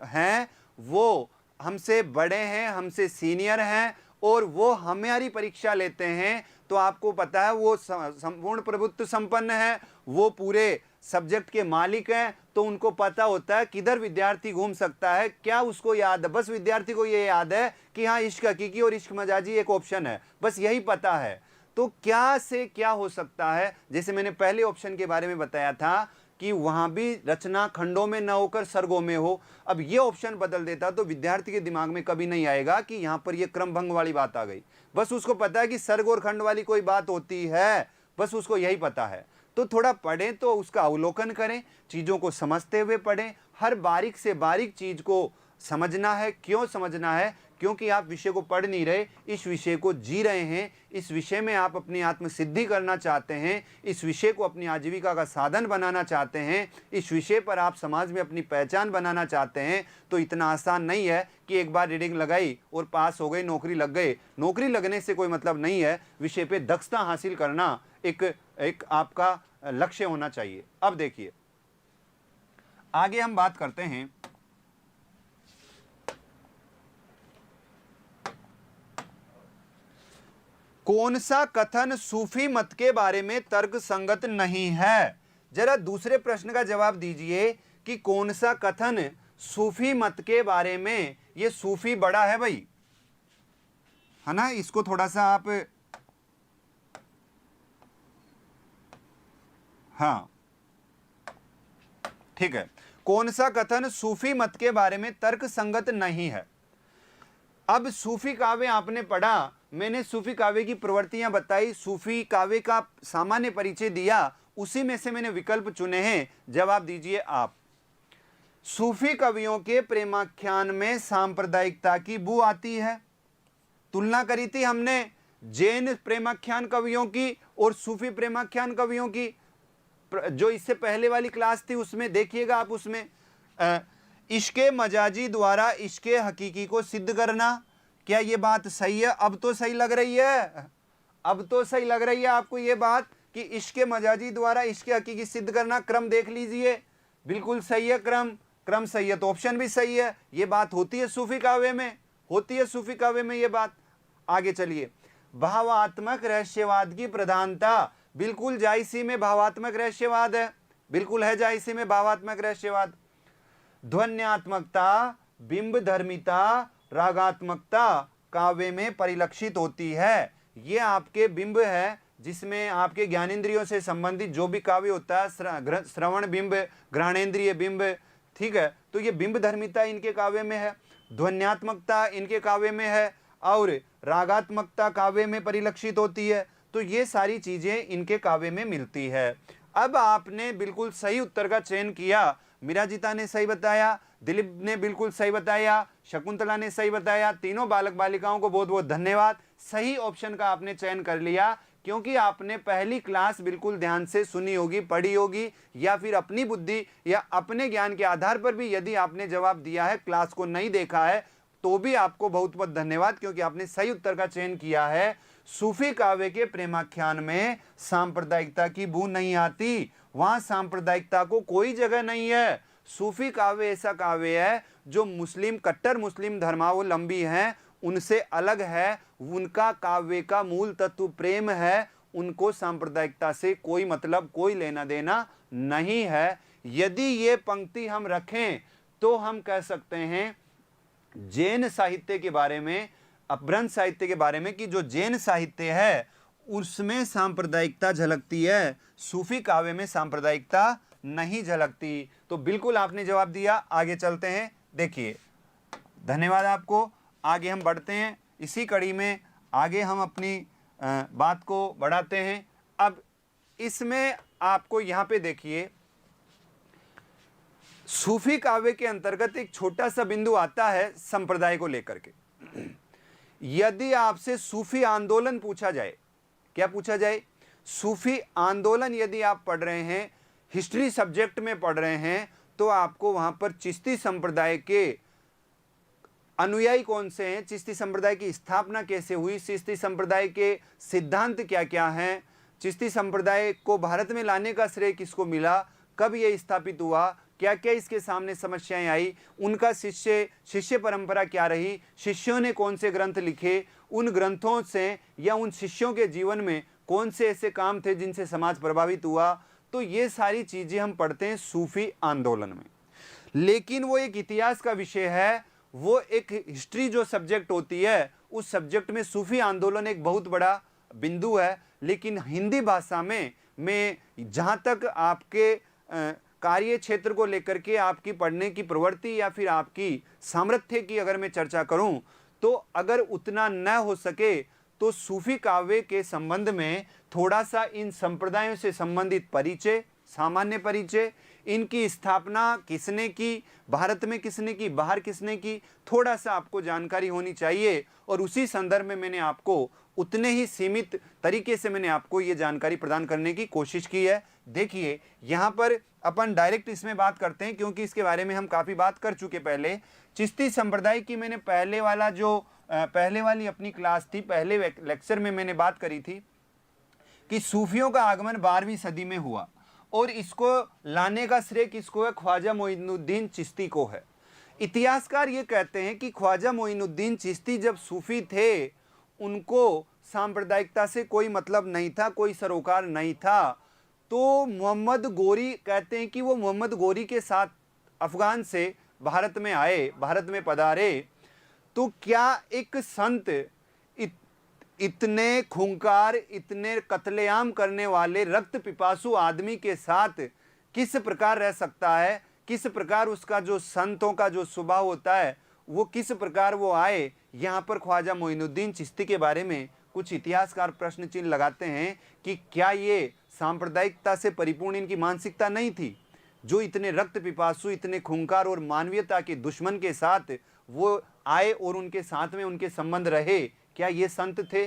हैं वो हमसे बड़े हैं, हमसे सीनियर हैं और वो हमारी परीक्षा लेते हैं, तो आपको पता है वो संपूर्ण प्रभुत्व संपन्न है, वो पूरे सब्जेक्ट के मालिक हैं, तो उनको पता होता है किधर विद्यार्थी घूम सकता है, क्या उसको याद है। बस विद्यार्थी को ये याद है कि हाँ इश्क़ हकीकी और इश्क़ मजाजी एक ऑप्शन है, बस यही पता है। तो क्या से क्या हो सकता है, जैसे मैंने पहले ऑप्शन के बारे में बताया था कि वहाँ भी रचना खंडों में न होकर सर्गों में हो। अब ये ऑप्शन बदल देता तो विद्यार्थी के दिमाग में कभी नहीं आएगा कि यहाँ पर ये क्रम भंग वाली बात आ गई। बस उसको पता है कि सर्ग और खंड वाली कोई बात होती है, बस उसको यही पता है। तो थोड़ा पढ़ें तो उसका अवलोकन करें, चीज़ों को समझते हुए पढ़ें, हर बारीक से बारीक चीज़ को समझना है। क्यों समझना है? क्योंकि आप विषय को पढ़ नहीं रहे, इस विषय को जी रहे हैं, इस विषय में आप अपनी आत्मसिद्धि करना चाहते हैं, इस विषय को अपनी आजीविका का साधन बनाना चाहते हैं, इस विषय पर आप समाज में अपनी पहचान बनाना चाहते हैं। तो इतना आसान नहीं है कि एक बार रीडिंग लगाई और पास हो गई, नौकरी लग गई। नौकरी लगने से कोई मतलब नहीं है, विषय पे दक्षता हासिल करना एक आपका लक्ष्य होना चाहिए। अब देखिए आगे हम बात करते हैं कौन सा कथन सूफी मत के बारे में तर्क संगत नहीं है। जरा दूसरे प्रश्न का जवाब दीजिए कि कौन सा कथन सूफी मत के बारे में, ये सूफी बड़ा है भाई, है ना, इसको थोड़ा सा आप, हाँ ठीक है, कौन सा कथन सूफी मत के बारे में तर्क संगत नहीं है। अब सूफी काव्य आपने पढ़ा, मैंने सूफी काव्य की प्रवृत्तियां बताई, सूफी काव्य का सामान्य परिचय दिया, उसी में से मैंने विकल्प चुने हैं। जवाब दीजिए आप। सूफी कवियों के प्रेमाख्यान में सांप्रदायिकता की बू आती है। तुलना करी थी हमने जैन प्रेमाख्यान कवियों की और सूफी प्रेमाख्यान कवियों की, जो इससे पहले वाली क्लास थी उसमें देखिएगा आप। उसमें इश्के मजाजी द्वारा इश्के हकीकी को सिद्ध करना, क्या ये बात सही है? अब तो सही लग रही है, अब तो सही लग रही है आपको ये बात कि इश्के मजाजी द्वारा इश्के हकीकी सिद्ध करना। क्रम देख लीजिए, बिल्कुल सही है, क्रम सही है, तो ऑप्शन भी सही है। ये बात होती है सूफी काव्य में, होती है सूफी काव्य में ये बात। आगे चलिए, भावात्मक रहस्यवाद की प्रधानता, बिल्कुल जायसी में भावात्मक रहस्यवाद है, बिल्कुल है जायसी में भावात्मक रहस्यवाद। ध्वन्यात्मकता, बिंब धर्मिता, रागात्मकता काव्य में परिलक्षित होती है। ये आपके बिंब है, जिसमें आपके ज्ञानेंद्रियों से संबंधित जो भी काव्य होता है, श्रवण बिंब, घ्राणेंद्रिय बिंब, ठीक है, तो ये बिंब धर्मिता इनके काव्य में है, ध्वन्यात्मकता इनके काव्य में है, और रागात्मकता काव्य में परिलक्षित होती है। तो ये सारी चीजें इनके काव्य में मिलती है। अब आपने बिल्कुल सही उत्तर का चयन किया। मीराजिता ने सही बताया, दिलीप ने बिल्कुल सही बताया, शकुंतला ने सही बताया। तीनों बालक बालिकाओं को बहुत बहुत धन्यवाद। सही ऑप्शन का आपने चयन कर लिया, क्योंकि आपने पहली क्लास बिल्कुल ध्यान से सुनी होगी, पढ़ी होगी, या फिर अपनी बुद्धि या अपने ज्ञान के आधार पर भी यदि आपने जवाब दिया है, क्लास को नहीं देखा है, तो भी आपको बहुत बहुत धन्यवाद, क्योंकि आपने सही उत्तर का चयन किया है। सूफी काव्य के प्रेमाख्यान में सांप्रदायिकता की बू नहीं आती, वहां सांप्रदायिकता को कोई जगह नहीं है। सूफी काव्य ऐसा काव्य है जो मुस्लिम, कट्टर मुस्लिम धर्मावलंबी हैं, उनसे अलग है। उनका काव्य का मूल तत्व प्रेम है, उनको सांप्रदायिकता से कोई मतलब, कोई लेना देना नहीं है। यदि ये पंक्ति हम रखें तो हम कह सकते हैं जैन साहित्य के बारे में, अपभ्रंश साहित्य के बारे में, कि जो जैन साहित्य है उसमें सांप्रदायिकता झलकती है, सूफी काव्य में सांप्रदायिकता नहीं झलकती। तो बिल्कुल आपने जवाब दिया। आगे चलते हैं, देखिए, धन्यवाद आपको। आगे हम बढ़ते हैं, इसी कड़ी में आगे हम अपनी बात को बढ़ाते हैं। अब इसमें आपको यहाँ पे देखिए, सूफी काव्य के अंतर्गत एक छोटा सा बिंदु आता है संप्रदाय को लेकर के। यदि आपसे सूफी आंदोलन पूछा जाए, क्या पूछा जाए? सूफी आंदोलन यदि आप पढ़ रहे हैं, हिस्ट्री सब्जेक्ट में पढ़ रहे हैं, तो आपको वहां पर चिश्ती संप्रदाय के अनुयायी कौन से हैं, चिश्ती संप्रदाय की स्थापना कैसे हुई, चिश्ती संप्रदाय के सिद्धांत क्या क्या हैं, चिश्ती संप्रदाय को भारत में लाने का श्रेय किसको मिला, कब यह स्थापित हुआ, क्या क्या इसके सामने समस्याएं आई, उनका शिष्य परंपरा क्या रही, शिष्यों ने कौन से ग्रंथ लिखे, उन ग्रंथों से या उन शिष्यों के जीवन में कौन से ऐसे काम थे जिनसे समाज प्रभावित हुआ। तो ये सारी चीजें हम पढ़ते हैं सूफी आंदोलन में। लेकिन वो एक इतिहास का विषय है, वो एक हिस्ट्री जो सब्जेक्ट होती है, उस सब्जेक्ट में सूफी आंदोलन एक बहुत बड़ा बिंदु है। लेकिन हिंदी भाषा में मैं जहाँ तक आपके कार्य क्षेत्र को लेकर के आपकी पढ़ने की प्रवृत्ति या फिर आपकी सामर्थ्य की अगर मैं चर्चा करूं, तो अगर उतना न हो सके तो सूफी काव्य के संबंध में थोड़ा सा इन संप्रदायों से संबंधित परिचय, सामान्य परिचय, इनकी स्थापना किसने की, भारत में किसने की, बाहर किसने की, थोड़ा सा आपको जानकारी होनी चाहिए। और उसी संदर्भ में मैंने आपको उतने ही सीमित तरीके से मैंने आपको ये जानकारी प्रदान करने की कोशिश की है। देखिए यहाँ पर अपन डायरेक्ट इसमें बात करते हैं, क्योंकि इसके बारे में हम काफ़ी बात कर चुके पहले। चिश्ती संप्रदाय की मैंने पहले वाली अपनी क्लास थी, पहले लेक्चर में मैंने बात करी थी कि सूफियों का आगमन 12वीं सदी में हुआ और इसको लाने का श्रेय किसको है? ख्वाजा मोइनुद्दीन चिश्ती को है। इतिहासकार ये कहते हैं कि ख्वाजा मोइनुद्दीन चिश्ती जब सूफी थे, उनको सांप्रदायिकता से कोई मतलब नहीं था, कोई सरोकार नहीं था। तो मोहम्मद गोरी कहते हैं कि वो मोहम्मद गोरी के साथ अफगान से भारत में आए, भारत में पधारे। तो क्या एक संत इतने खूंखार, इतने कत्लेआम करने वाले रक्त पिपासु आदमी के साथ किस प्रकार रह सकता है? किस प्रकार उसका जो संतों का जो स्वभाव होता है वो किस प्रकार वो आए? यहाँ पर ख्वाजा मोइनुद्दीन चिश्ती के बारे में कुछ इतिहासकार प्रश्न चिन्ह लगाते हैं कि क्या ये सांप्रदायिकता से परिपूर्ण इनकी मानसिकता नहीं थी? जो इतने रक्त पिपासु, इतने खूंखार और मानवीयता के दुश्मन के साथ वो आए और उनके साथ में उनके संबंध रहे, क्या ये संत थे?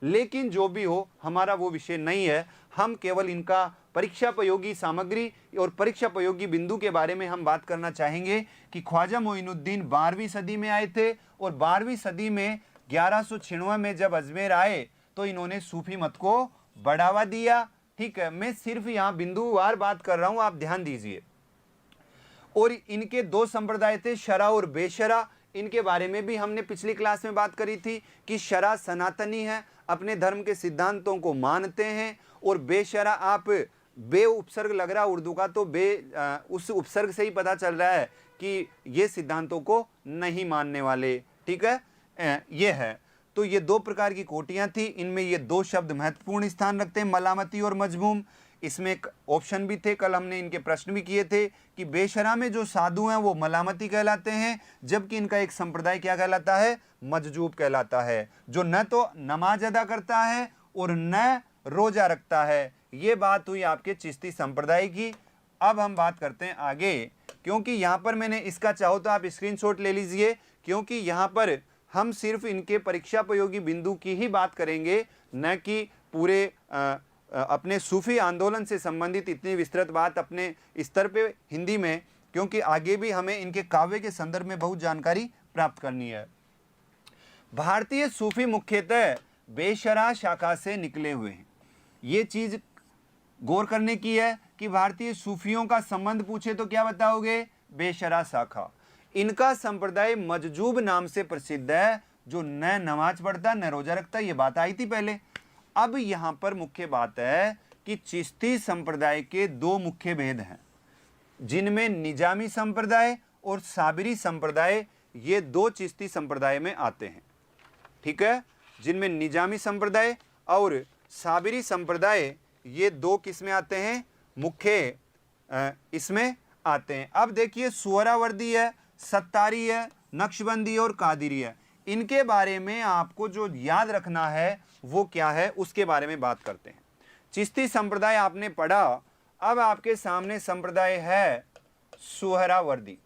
लेकिन जो भी हो, हमारा वो विषय नहीं है। हम केवल इनका परीक्षापयोगी सामग्री और परीक्षापयोगी बिंदु के बारे में हम बात करना चाहेंगे कि ख्वाजा मोइनुद्दीन 12वीं सदी में आए थे और 12वीं सदी में 1196 में जब अजमेर आए तो इन्होंने सूफी मत को बढ़ावा दिया। ठीक है, मैं सिर्फ यहाँ बिंदुवार बात कर रहा हूँ, आप ध्यान दीजिए। और इनके दो संप्रदाय थे, शरा और बेशरा। इनके बारे में भी हमने पिछली क्लास में बात करी थी कि शरा सनातनी है, अपने धर्म के सिद्धांतों को मानते हैं, और बेशरा, आप बे उपसर्ग लग रहा उर्दू का, तो उस उपसर्ग से ही पता चल रहा है कि ये सिद्धांतों को नहीं मानने वाले। ठीक है, ये है। तो ये दो प्रकार की कोटियां थी, इनमें ये दो शब्द महत्वपूर्ण स्थान रखते हैं, मलामती और मजमूम। इसमें एक ऑप्शन भी थे, कल हमने इनके प्रश्न भी किए थे कि बेशरा में जो साधु हैं वो मलामती कहलाते हैं, जबकि इनका एक संप्रदाय क्या कहलाता है? मजजूब कहलाता है, जो न तो नमाज अदा करता है और न रोजा रखता है। ये बात हुई आपके चिश्ती संप्रदाय की। अब हम बात करते हैं आगे, क्योंकि यहाँ पर मैंने इसका चाहो तो आप स्क्रीनशॉट ले लीजिए, क्योंकि यहाँ पर हम सिर्फ इनके परीक्षापयोगी बिंदु की ही बात करेंगे, न कि पूरे अपने सूफी आंदोलन से संबंधित इतनी विस्तृत बात अपने स्तर पे हिंदी में, क्योंकि आगे भी हमें इनके काव्य के संदर्भ में बहुत जानकारी प्राप्त करनी है। भारतीय सूफी मुख्यतः बेशरा शाखा से निकले हुए हैं। ये चीज़ गौर करने की है कि भारतीय सूफियों का संबंध पूछे तो क्या बताओगे? बेशरा शाखा। इनका संप्रदाय मजजूब नाम से प्रसिद्ध है, जो न नमाज पढ़ता न रोजा रखता। ये बात आई थी पहले। अब यहाँ पर मुख्य बात है कि चिश्ती संप्रदाय के दो मुख्य भेद हैं, जिनमें निजामी संप्रदाय और साबिरी संप्रदाय, ये दो चिश्ती संप्रदाय में आते हैं। ठीक है, जिनमें निजामी संप्रदाय और साबिरी संप्रदाय, ये दो किस्में आते हैं, मुख्य इसमें आते हैं। अब देखिए, सुहरावर्दी है, सत्तारी है, नक्शबंदी और कादिरी है। इनके बारे में आपको जो याद रखना है वो क्या है, उसके बारे में बात करते हैं। चिश्ती संप्रदाय आपने पढ़ा। अब आपके सामने संप्रदाय है सुहरावर्दी।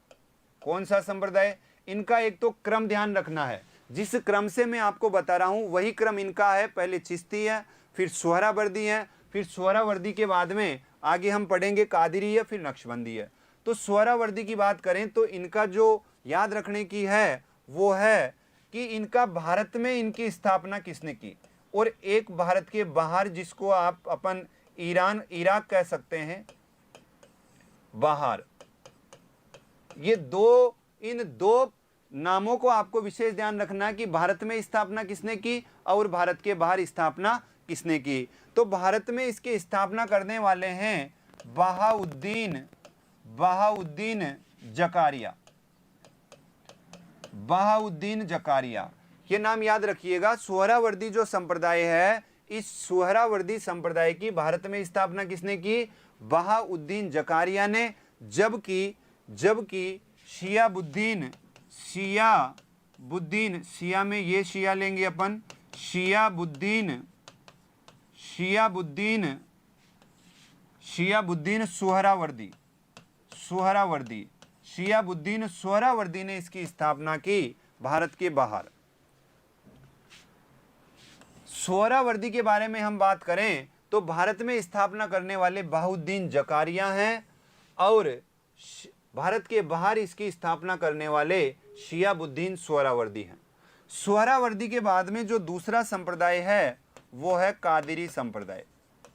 कौन सा संप्रदाय? इनका एक तो क्रम ध्यान रखना है, जिस क्रम से मैं आपको बता रहा हूं वही क्रम इनका है। पहले चिश्ती है, फिर सुहरावर्दी है, फिर सुहरावर्दी के बाद में आगे हम पढ़ेंगे कादिरी है, फिर नक्शबंदी है। तो सुहरावर्दी की बात करें तो इनका जो याद रखने की है वो है कि इनका भारत में इनकी स्थापना किसने की, और एक भारत के बाहर, जिसको आप अपन ईरान, इराक कह सकते हैं, बाहर। ये दो, इन दो नामों को आपको विशेष ध्यान रखना है कि भारत में स्थापना किसने की और भारत के बाहर स्थापना किसने की। तो भारत में इसकी स्थापना करने वाले हैं बहाउद्दीन जकारिया। बहाउद्दीन जकारिया, ये नाम याद रखिएगा। सुहरावर्दी जो संप्रदाय है, इस सुहरावर्दी संप्रदाय की भारत में स्थापना किसने की? बहाउद्दीन जकारिया ने, जबकि शियाबुद्दीन, शिया में ये शिया लेंगे अपन, शियाबुद्दीन सुहरावर्दी, शियाबुद्दीन सुहरावर्दी ने इसकी स्थापना की भारत के बाहर। सुहरावर्दी के बारे में हम बात करें तो भारत में स्थापना करने वाले बहाउद्दीन जकारिया हैं और भारत के बाहर इसकी स्थापना करने वाले शियाबुद्दीन सुहरावर्दी हैं। सुहरावर्दी के बाद में जो दूसरा संप्रदाय है वो है कादिरी संप्रदाय।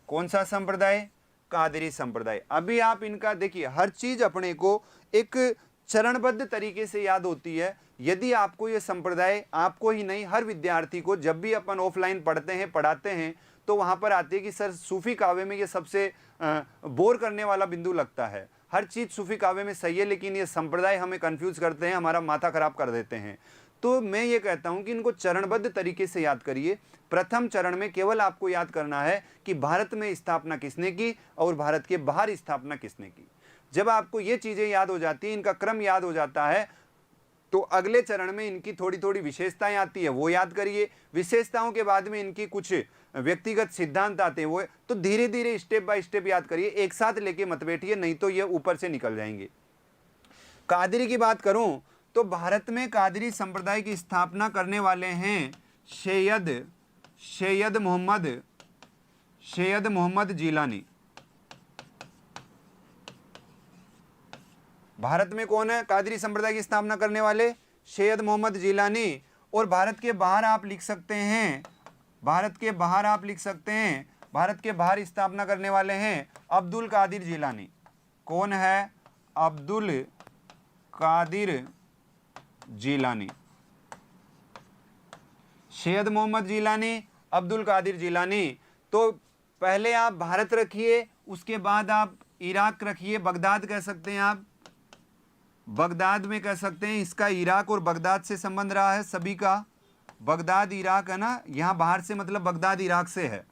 कौन सा संप्रदाय? कादिरी संप्रदाय। अभी आप इनका देखिए, हर चीज अपने को एक चरणबद्ध तरीके से याद होती है। यदि आपको ये संप्रदाय, आपको ही नहीं हर विद्यार्थी को, जब भी अपन ऑफलाइन पढ़ाते हैं तो वहां पर आते हैं कि सर सूफी काव्य में ये सबसे बोर करने वाला बिंदु लगता है। हर चीज सूफी काव्य में सही है लेकिन ये संप्रदाय हमें कंफ्यूज करते हैं, हमारा माथा खराब कर देते हैं। तो मैं ये कहता हूं कि इनको चरणबद्ध तरीके से याद करिए। प्रथम चरण में केवल आपको याद करना है कि भारत में स्थापना किसने की और भारत के बाहर स्थापना किसने की। जब आपको ये चीजें याद हो जाती हैं, इनका क्रम याद हो जाता है, तो अगले चरण में इनकी थोड़ी थोड़ी विशेषताएं आती है, वो याद करिए। विशेषताओं के बाद में इनकी कुछ व्यक्तिगत सिद्धांत आते हैं, वो तो धीरे धीरे स्टेप बाय स्टेप याद करिए। एक साथ लेके मत बैठिए, नहीं तो ये ऊपर से निकल जाएंगे। कादिरी की बात करूं तो भारत में कादिरी संप्रदाय की स्थापना करने वाले हैं सैयद मोहम्मद जिलानी। भारत में कौन है कादिरी संप्रदाय की स्थापना करने वाले? सैयद मोहम्मद जिलानी। और भारत के बाहर आप लिख सकते हैं, भारत के बाहर स्थापना करने वाले हैं अब्दुल कादिर जिलानी। कौन है? अब्दुल कादिर जिलानी। सैयद मोहम्मद जिलानी, अब्दुल कादिर जिलानी। तो पहले आप भारत रखिए, उसके बाद आप इराक रखिए, बगदाद कह सकते हैं आप, बगदाद में कह सकते हैं। इसका इराक और बगदाद से संबंध रहा है सभी का, बगदाद इराक है ना, यहाँ बाहर से मतलब बगदाद इराक से है।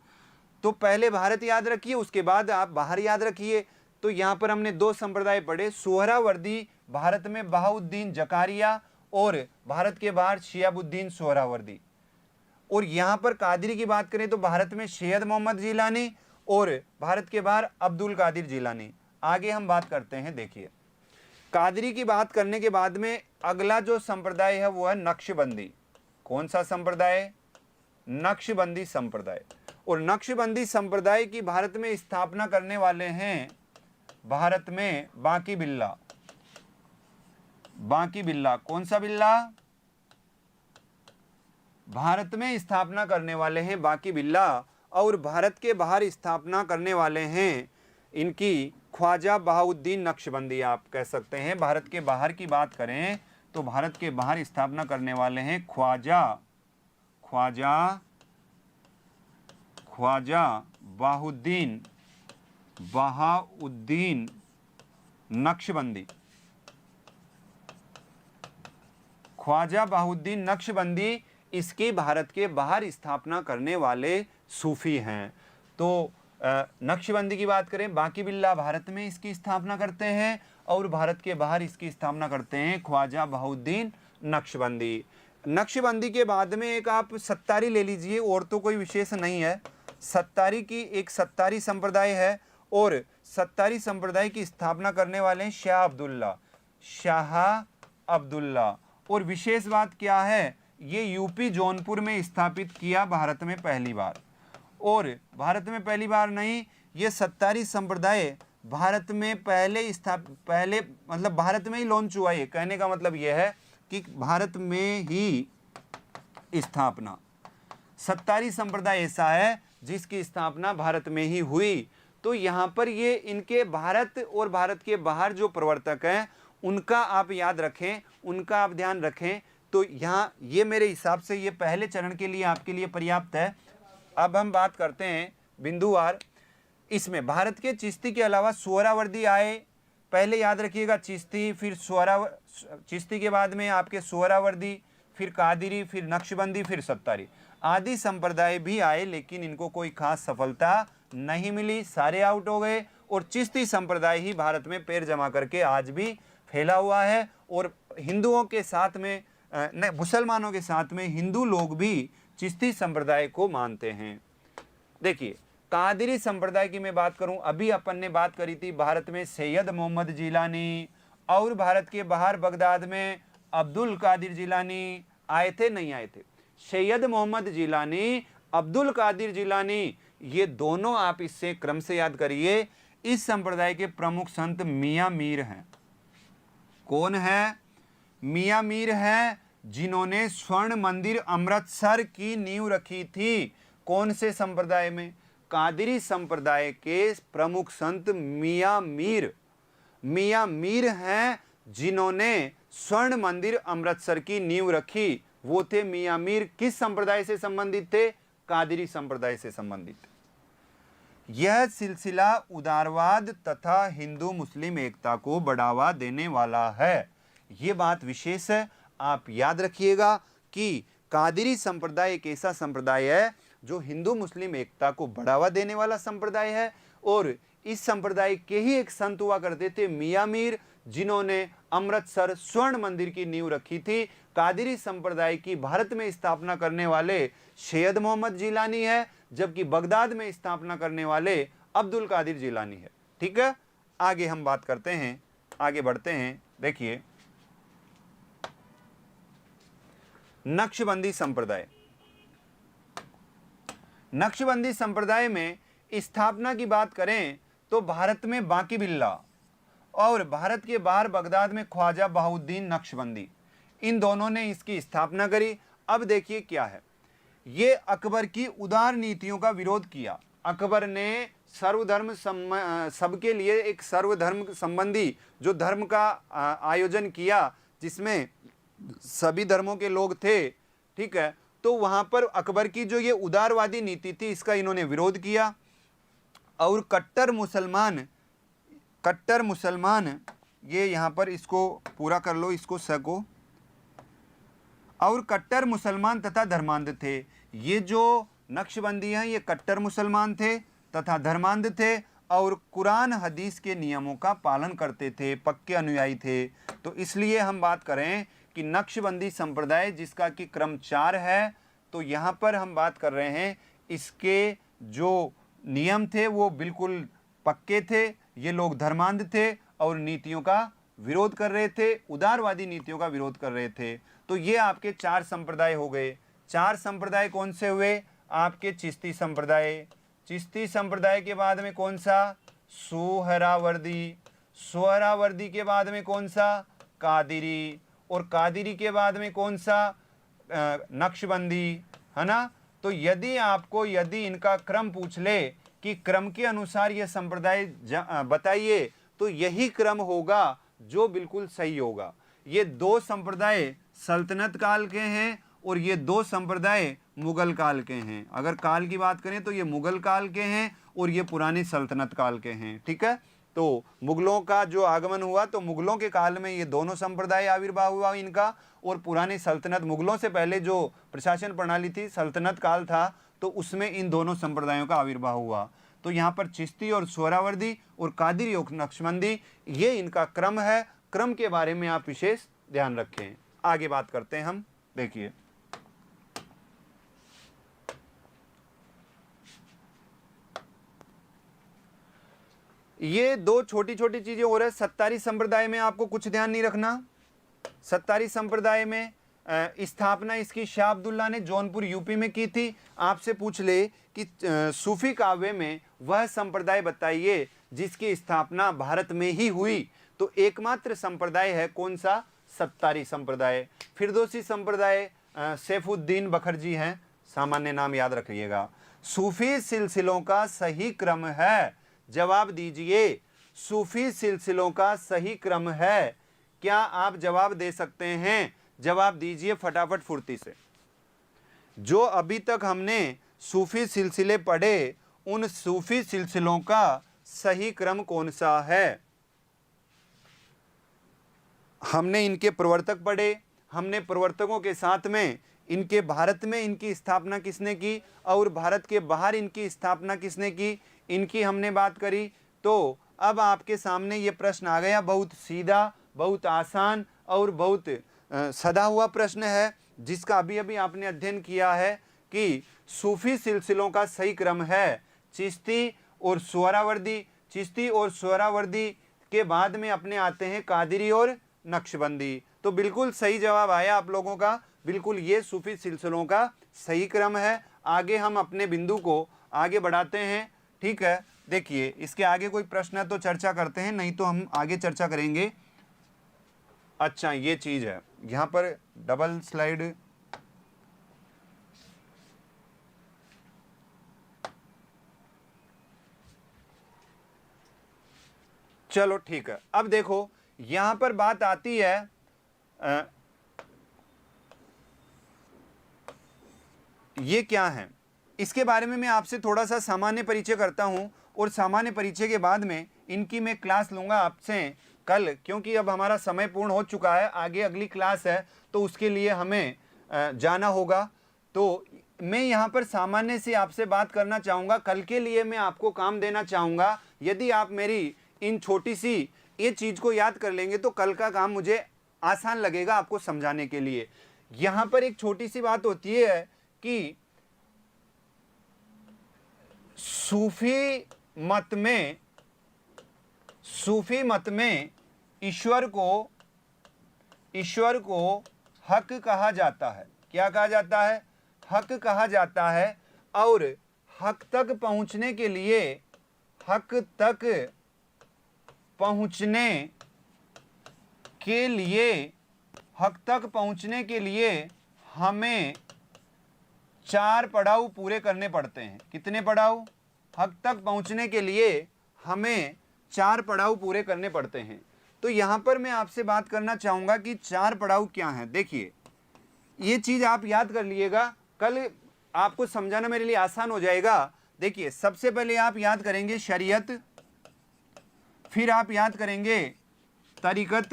तो पहले भारत याद रखिए, उसके बाद आप बाहर याद रखिए। तो यहाँ पर हमने दो संप्रदाय पढ़े, सुहरावर्दी भारत में बहाउद्दीन जकारिया और भारत के बाहर शियाबुद्दीन सुहरावर्दी। और यहाँ पर कादिरी की बात करें तो भारत में सैयद मोहम्मद जिलानी और भारत के बाहर अब्दुल कादिर जिलानी। आगे हम बात करते हैं। देखिए, कादिरी की बात करने के बाद में अगला जो संप्रदाय है वो है नक्शबंदी। कौन सा संप्रदाय? नक्शबंदी संप्रदाय। और नक्शबंदी संप्रदाय की भारत में स्थापना करने वाले हैं भारत में बांकी बिल्ला। कौन सा बिल्ला? भारत में स्थापना करने वाले हैं बांकी बिल्ला। और भारत के बाहर स्थापना करने वाले हैं इनकी ख्वाजा बहाउद्दीन नक्शबंदी। आप कह सकते हैं भारत के बाहर की बात करें तो भारत के बाहर स्थापना करने वाले हैं ख्वाजा बहाउद्दीन नक्शबंदी। ख्वाजा बहाउद्दीन नक्शबंदी इसकी भारत के बाहर स्थापना करने वाले सूफी हैं। तो नक्शबंदी की बात करें, बांकी बिल्ला भारत में इसकी स्थापना करते हैं और भारत के बाहर इसकी स्थापना करते हैं ख्वाजा बहाउद्दीन नक्शबंदी। नक्शबंदी के बाद में एक आप सत्तारी ले लीजिए, और तो कोई विशेष नहीं है। सत्तारी की एक सत्तारी संप्रदाय है और सत्तारी संप्रदाय की स्थापना करने वाले हैं शाह अब्दुल्ला। और विशेष बात क्या है, ये यूपी जौनपुर में स्थापित किया भारत में पहली बार। और भारत में पहली बार नहीं, ये सत्तारी संप्रदाय भारत में पहले मतलब भारत में ही लॉन्च हुआ। ये कहने का मतलब यह है कि भारत में ही स्थापना, सत्तारी संप्रदाय ऐसा है जिसकी स्थापना भारत में ही हुई। तो यहाँ पर ये इनके भारत और भारत के बाहर जो प्रवर्तक हैं उनका आप याद रखें, उनका आप ध्यान रखें। तो यहाँ ये मेरे हिसाब से ये पहले चरण के लिए आपके लिए पर्याप्त है। अब हम बात करते हैं बिंदुवार। इसमें भारत के चिश्ती के अलावा सुहरावर्दी आए, पहले याद रखिएगा चिश्ती, फिर चिश्ती के बाद में आपके सुहरावर्दी, फिर कादिरी, फिर नक्शबंदी, फिर सत्तारी आदि संप्रदाय भी आए, लेकिन इनको कोई खास सफलता नहीं मिली, सारे आउट हो गए। और चिश्ती संप्रदाय ही भारत में पैर जमा करके आज भी फैला हुआ है। और हिंदुओं के साथ में मुसलमानों के साथ में हिंदू लोग भी चिश्ती संप्रदाय को मानते हैं। देखिए, कादरी संप्रदाय की मैं बात करूं, अभी अपन ने बात करी थी भारत में सैयद मोहम्मद जिलानी, और भारत के बाहर बगदाद में अब्दुल कादिर जिलानी आए थे, नहीं आए थे? सैयद मोहम्मद जिलानी, अब्दुल कादिर जिलानी, ये दोनों आप इससे क्रम से याद करिए। इस संप्रदाय के प्रमुख संत मियां मीर हैं। कौन है? मियां मीर हैं, जिन्होंने स्वर्ण मंदिर अमृतसर की नींव रखी थी। कौन से संप्रदाय में? कादरी संप्रदाय के प्रमुख संत मियां मीर हैं, जिन्होंने स्वर्ण मंदिर अमृतसर की नींव रखी। वो थे मियां मीर। किस संप्रदाय से संबंधित थे? कादरी संप्रदाय से संबंधित। यह सिलसिला उदारवाद तथा हिंदू मुस्लिम एकता को बढ़ावा देने वाला है। ये बात विशेष है, आप याद रखिएगा कि कादरी संप्रदाय एक ऐसा संप्रदाय है जो हिंदू मुस्लिम एकता को बढ़ावा देने वाला संप्रदाय है। और इस संप्रदाय के ही एक संत हुआ करते थे मियां मीर, जिन्होंने अमृतसर स्वर्ण मंदिर की नींव रखी थी। कादरी संप्रदाय की भारत में स्थापना करने वाले सैयद मोहम्मद जिलानी है, जबकि बगदाद में स्थापना करने वाले अब्दुल कादिर जिलानी है। ठीक है, आगे हम बात करते हैं, आगे बढ़ते हैं। देखिए, नक्शबंदी संप्रदाय। नक्शबंदी संप्रदाय में स्थापना की बात करें तो भारत में बांकी बिल्ला और भारत के बाहर बगदाद में ख्वाजा बहाउद्दीन नक्शबंदी, इन दोनों ने इसकी स्थापना करी। अब देखिए क्या है, ये अकबर की उदार नीतियों का विरोध किया। अकबर ने सर्वधर्म सबके लिए एक सर्वधर्म संबंधी जो धर्म का आयोजन किया, जिसमें सभी धर्मों के लोग थे। ठीक है, तो वहां पर अकबर की जो ये उदारवादी नीति थी, इसका इन्होंने विरोध किया। और कट्टर मुसलमान, ये यहां पर इसको पूरा कर लो, इसको सको। और कट्टर मुसलमान तथा धर्मांध थे। ये जो नक्शबंदी हैं, ये कट्टर मुसलमान थे तथा धर्मांध थे और कुरान हदीस के नियमों का पालन करते थे, पक्के अनुयायी थे। तो इसलिए हम बात करें कि नक्शबंदी संप्रदाय, जिसका कि क्रम 4 है, तो यहाँ पर हम बात कर रहे हैं इसके जो नियम थे वो बिल्कुल पक्के थे। ये लोग धर्मांध थे और नीतियों का विरोध कर रहे थे, उदारवादी नीतियों का विरोध कर रहे थे। तो ये आपके 4 संप्रदाय हो गए। 4 संप्रदाय कौन से हुए? आपके चिश्ती संप्रदाय। चिश्ती संप्रदाय के बाद में कौन सा? सोहरावर्दी। सोहरावर्दी के बाद में कौन सा? कादिरी। और कादिरी के बाद में कौन सा? नक्शबंदी, है ना। तो यदि इनका क्रम पूछ ले कि क्रम के अनुसार यह संप्रदाय बताइए, तो यही क्रम होगा जो बिल्कुल सही होगा। ये 2 संप्रदाय सल्तनत काल के हैं और ये 2 संप्रदाय मुगल काल के हैं। अगर काल की बात करें तो ये मुगल काल के हैं और ये पुराने सल्तनत काल के हैं। ठीक है, तो मुगलों का जो आगमन हुआ तो मुगलों के काल में ये दोनों संप्रदाय आविर्भाव हुआ इनका, और पुरानी सल्तनत, मुगलों से पहले जो प्रशासन प्रणाली थी सल्तनत काल था, तो उसमें इन दोनों संप्रदायों का आविर्भाव हुआ। तो यहाँ पर चिश्ती और सोहरावर्दी और कादिरी और नक्शबंदी, ये इनका क्रम है। क्रम के बारे में आप विशेष ध्यान रखें। आगे बात करते हैं हम। देखिए, ये 2 छोटी छोटी चीजें हो रहा है। सत्तारी संप्रदाय में आपको कुछ ध्यान नहीं रखना। सत्तारी संप्रदाय में स्थापना इसकी शाह अब्दुल्ला ने जौनपुर यूपी में की थी। आपसे पूछ ले कि सूफी काव्य में वह संप्रदाय बताइए जिसकी स्थापना भारत में ही हुई, तो एकमात्र संप्रदाय है कौन सा? सत्तारी संप्रदाय। फिरदौसी संप्रदाय सैफुद्दीन बखरजी हैं, सामान्य नाम याद रखिएगा। सूफी सिलसिलों का सही क्रम है, जवाब दीजिए। सूफी सिलसिलों का सही क्रम है। क्या आप जवाब दे सकते हैं? जवाब दीजिए फटाफट फुर्ती से। जो अभी तक हमने सूफी सिलसिले पढ़े, उन सूफी सिलसिलों का सही क्रम कौन सा है? हमने इनके प्रवर्तक पढ़े, हमने प्रवर्तकों के साथ में इनके भारत में इनकी स्थापना किसने की और भारत के बाहर इनकी स्थापना किसने की, इनकी हमने बात करी। तो अब आपके सामने ये प्रश्न आ गया, बहुत सीधा, बहुत आसान और बहुत सदा हुआ प्रश्न है, जिसका अभी अभी आपने अध्ययन किया है कि सूफी सिलसिलों का सही क्रम है चिश्ती और सोहरावर्दी। चिश्ती और सोहरावर्दी के बाद में अपने आते हैं कादरी और नक्शबंदी। तो बिल्कुल सही जवाब आया आप लोगों का, बिल्कुल ये सूफी सिलसिलों का सही क्रम है। आगे हम अपने बिंदु को आगे बढ़ाते हैं, ठीक है। देखिए इसके आगे कोई प्रश्न है तो चर्चा करते हैं, नहीं तो हम आगे चर्चा करेंगे। अच्छा ये चीज़ है, यहाँ पर डबल स्लाइड, चलो ठीक है। अब देखो यहाँ पर बात आती है ये क्या है, इसके बारे में मैं आपसे थोड़ा सा सामान्य परिचय करता हूँ, और सामान्य परिचय के बाद में इनकी मैं क्लास लूँगा आपसे कल, क्योंकि अब हमारा समय पूर्ण हो चुका है, आगे अगली क्लास है तो उसके लिए हमें जाना होगा। तो मैं यहाँ पर सामान्य से आपसे बात करना चाहूँगा, कल के लिए मैं आपको काम देना चाहूँगा। यदि आप मेरी इन छोटी सी ये चीज़ को याद कर लेंगे तो कल का काम मुझे आसान लगेगा आपको समझाने के लिए। यहाँ पर एक छोटी सी बात होती है कि सूफी मत में ईश्वर को हक कहा जाता है। क्या कहा जाता है? हक कहा जाता है। और हक तक पहुंचने के लिए हमें 4 पड़ाव पूरे करने पड़ते हैं। कितने पड़ाव? हक तक पहुंचने के लिए हमें 4 पड़ाव पूरे करने पड़ते हैं। तो यहाँ पर मैं आपसे बात करना चाहूँगा कि 4 पड़ाव क्या हैं। देखिए ये चीज़ आप याद कर लीजिएगा, कल आपको समझाना मेरे लिए आसान हो जाएगा। देखिए सबसे पहले आप याद करेंगे शरीयत, फिर आप याद करेंगे तरीकत,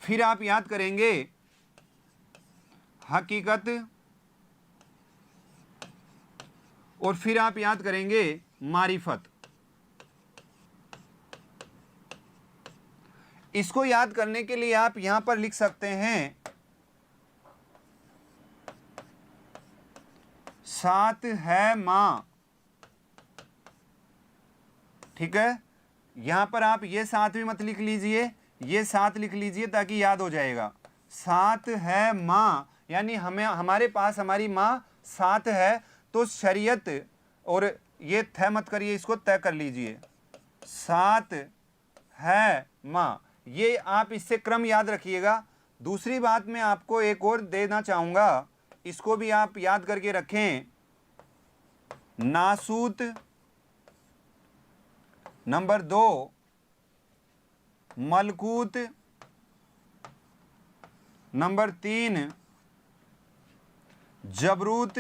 फिर आप याद करेंगे हकीकत, और फिर आप याद करेंगे मारिफत। इसको याद करने के लिए आप यहां पर लिख सकते हैं 7 है मां। ठीक है, यहां पर आप ये 7 भी मत लिख लीजिए, ये 7 लिख लीजिए ताकि याद हो जाएगा। 7 है मां, यानी हमारे पास हमारी मां 7 है। तो शरीयत, और ये तय मत करिए, इसको तय कर लीजिए। 7 है मां, ये आप इससे क्रम याद रखिएगा। दूसरी बात मैं आपको एक और देना चाहूँगा, इसको भी आप याद करके रखें। नासूत, नंबर 2 मलकूत, नंबर 3 जबरूत,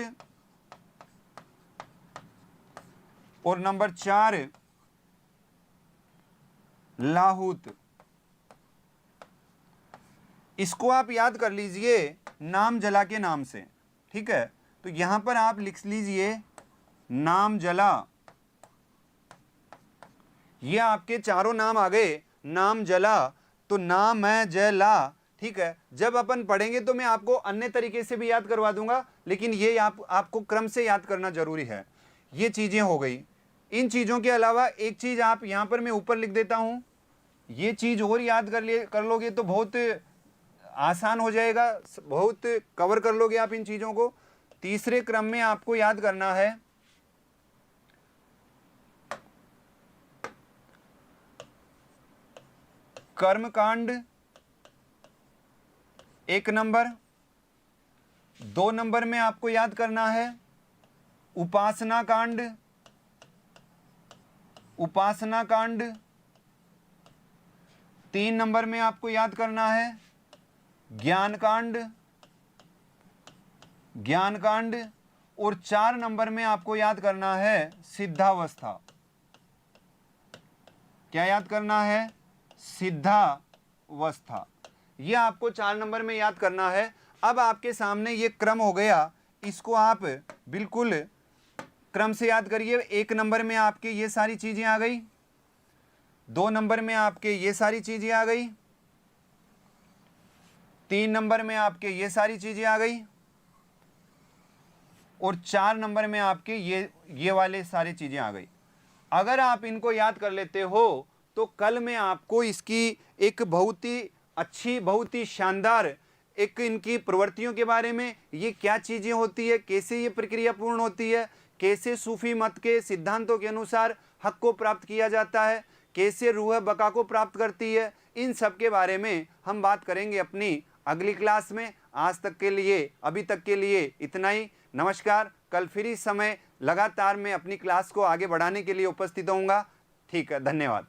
और नंबर 4 लाहूत। इसको आप याद कर लीजिए नाम जला के नाम से। ठीक है, तो यहां पर आप लिख लीजिए नाम जला। ये आपके चारों नाम आ गए, नाम जला, तो नाम है जला। ठीक है, जब अपन पढ़ेंगे तो मैं आपको अन्य तरीके से भी याद करवा दूंगा, लेकिन ये आपको क्रम से याद करना जरूरी है। ये चीजें हो गई। इन चीजों के अलावा एक चीज आप यहां पर मैं ऊपर लिख देता हूं, ये चीज और याद कर लोगे तो बहुत आसान हो जाएगा, बहुत कवर कर लोगे आप इन चीजों को। तीसरे क्रम में आपको याद करना है कर्मकांड 1 नंबर। 2 नंबर में आपको याद करना है उपासना कांड। 3 नंबर में आपको याद करना है ज्ञान कांड, और 4 नंबर में आपको याद करना है सिद्धावस्था। क्या याद करना है? सिद्धावस्था। ये आपको 4 नंबर में याद करना है। अब आपके सामने ये क्रम हो गया, इसको आप बिल्कुल क्रम से याद करिए। 1 नंबर में आपके ये सारी चीजें आ गई, 2 नंबर में आपके ये सारी चीजें आ गई, 3 नंबर में आपके ये सारी चीजें आ गई, और 4 नंबर में आपके ये वाले सारी चीजें आ गई। अगर आप इनको याद कर लेते हो तो कल मैं आपको इसकी एक बहुत ही अच्छी, बहुत ही शानदार एक इनकी प्रवृत्तियों के बारे में, ये क्या चीजें होती है, कैसे ये प्रक्रिया पूर्ण होती है, कैसे सूफी मत के सिद्धांतों के अनुसार हक को प्राप्त किया जाता है, कैसे रूह बका को प्राप्त करती है, इन सब के बारे में हम बात करेंगे अपनी अगली क्लास में। आज तक के लिए, अभी तक के लिए इतना ही। नमस्कार। कल फिर इस समय लगातार मैं अपनी क्लास को आगे बढ़ाने के लिए उपस्थित होऊंगा। ठीक है, धन्यवाद।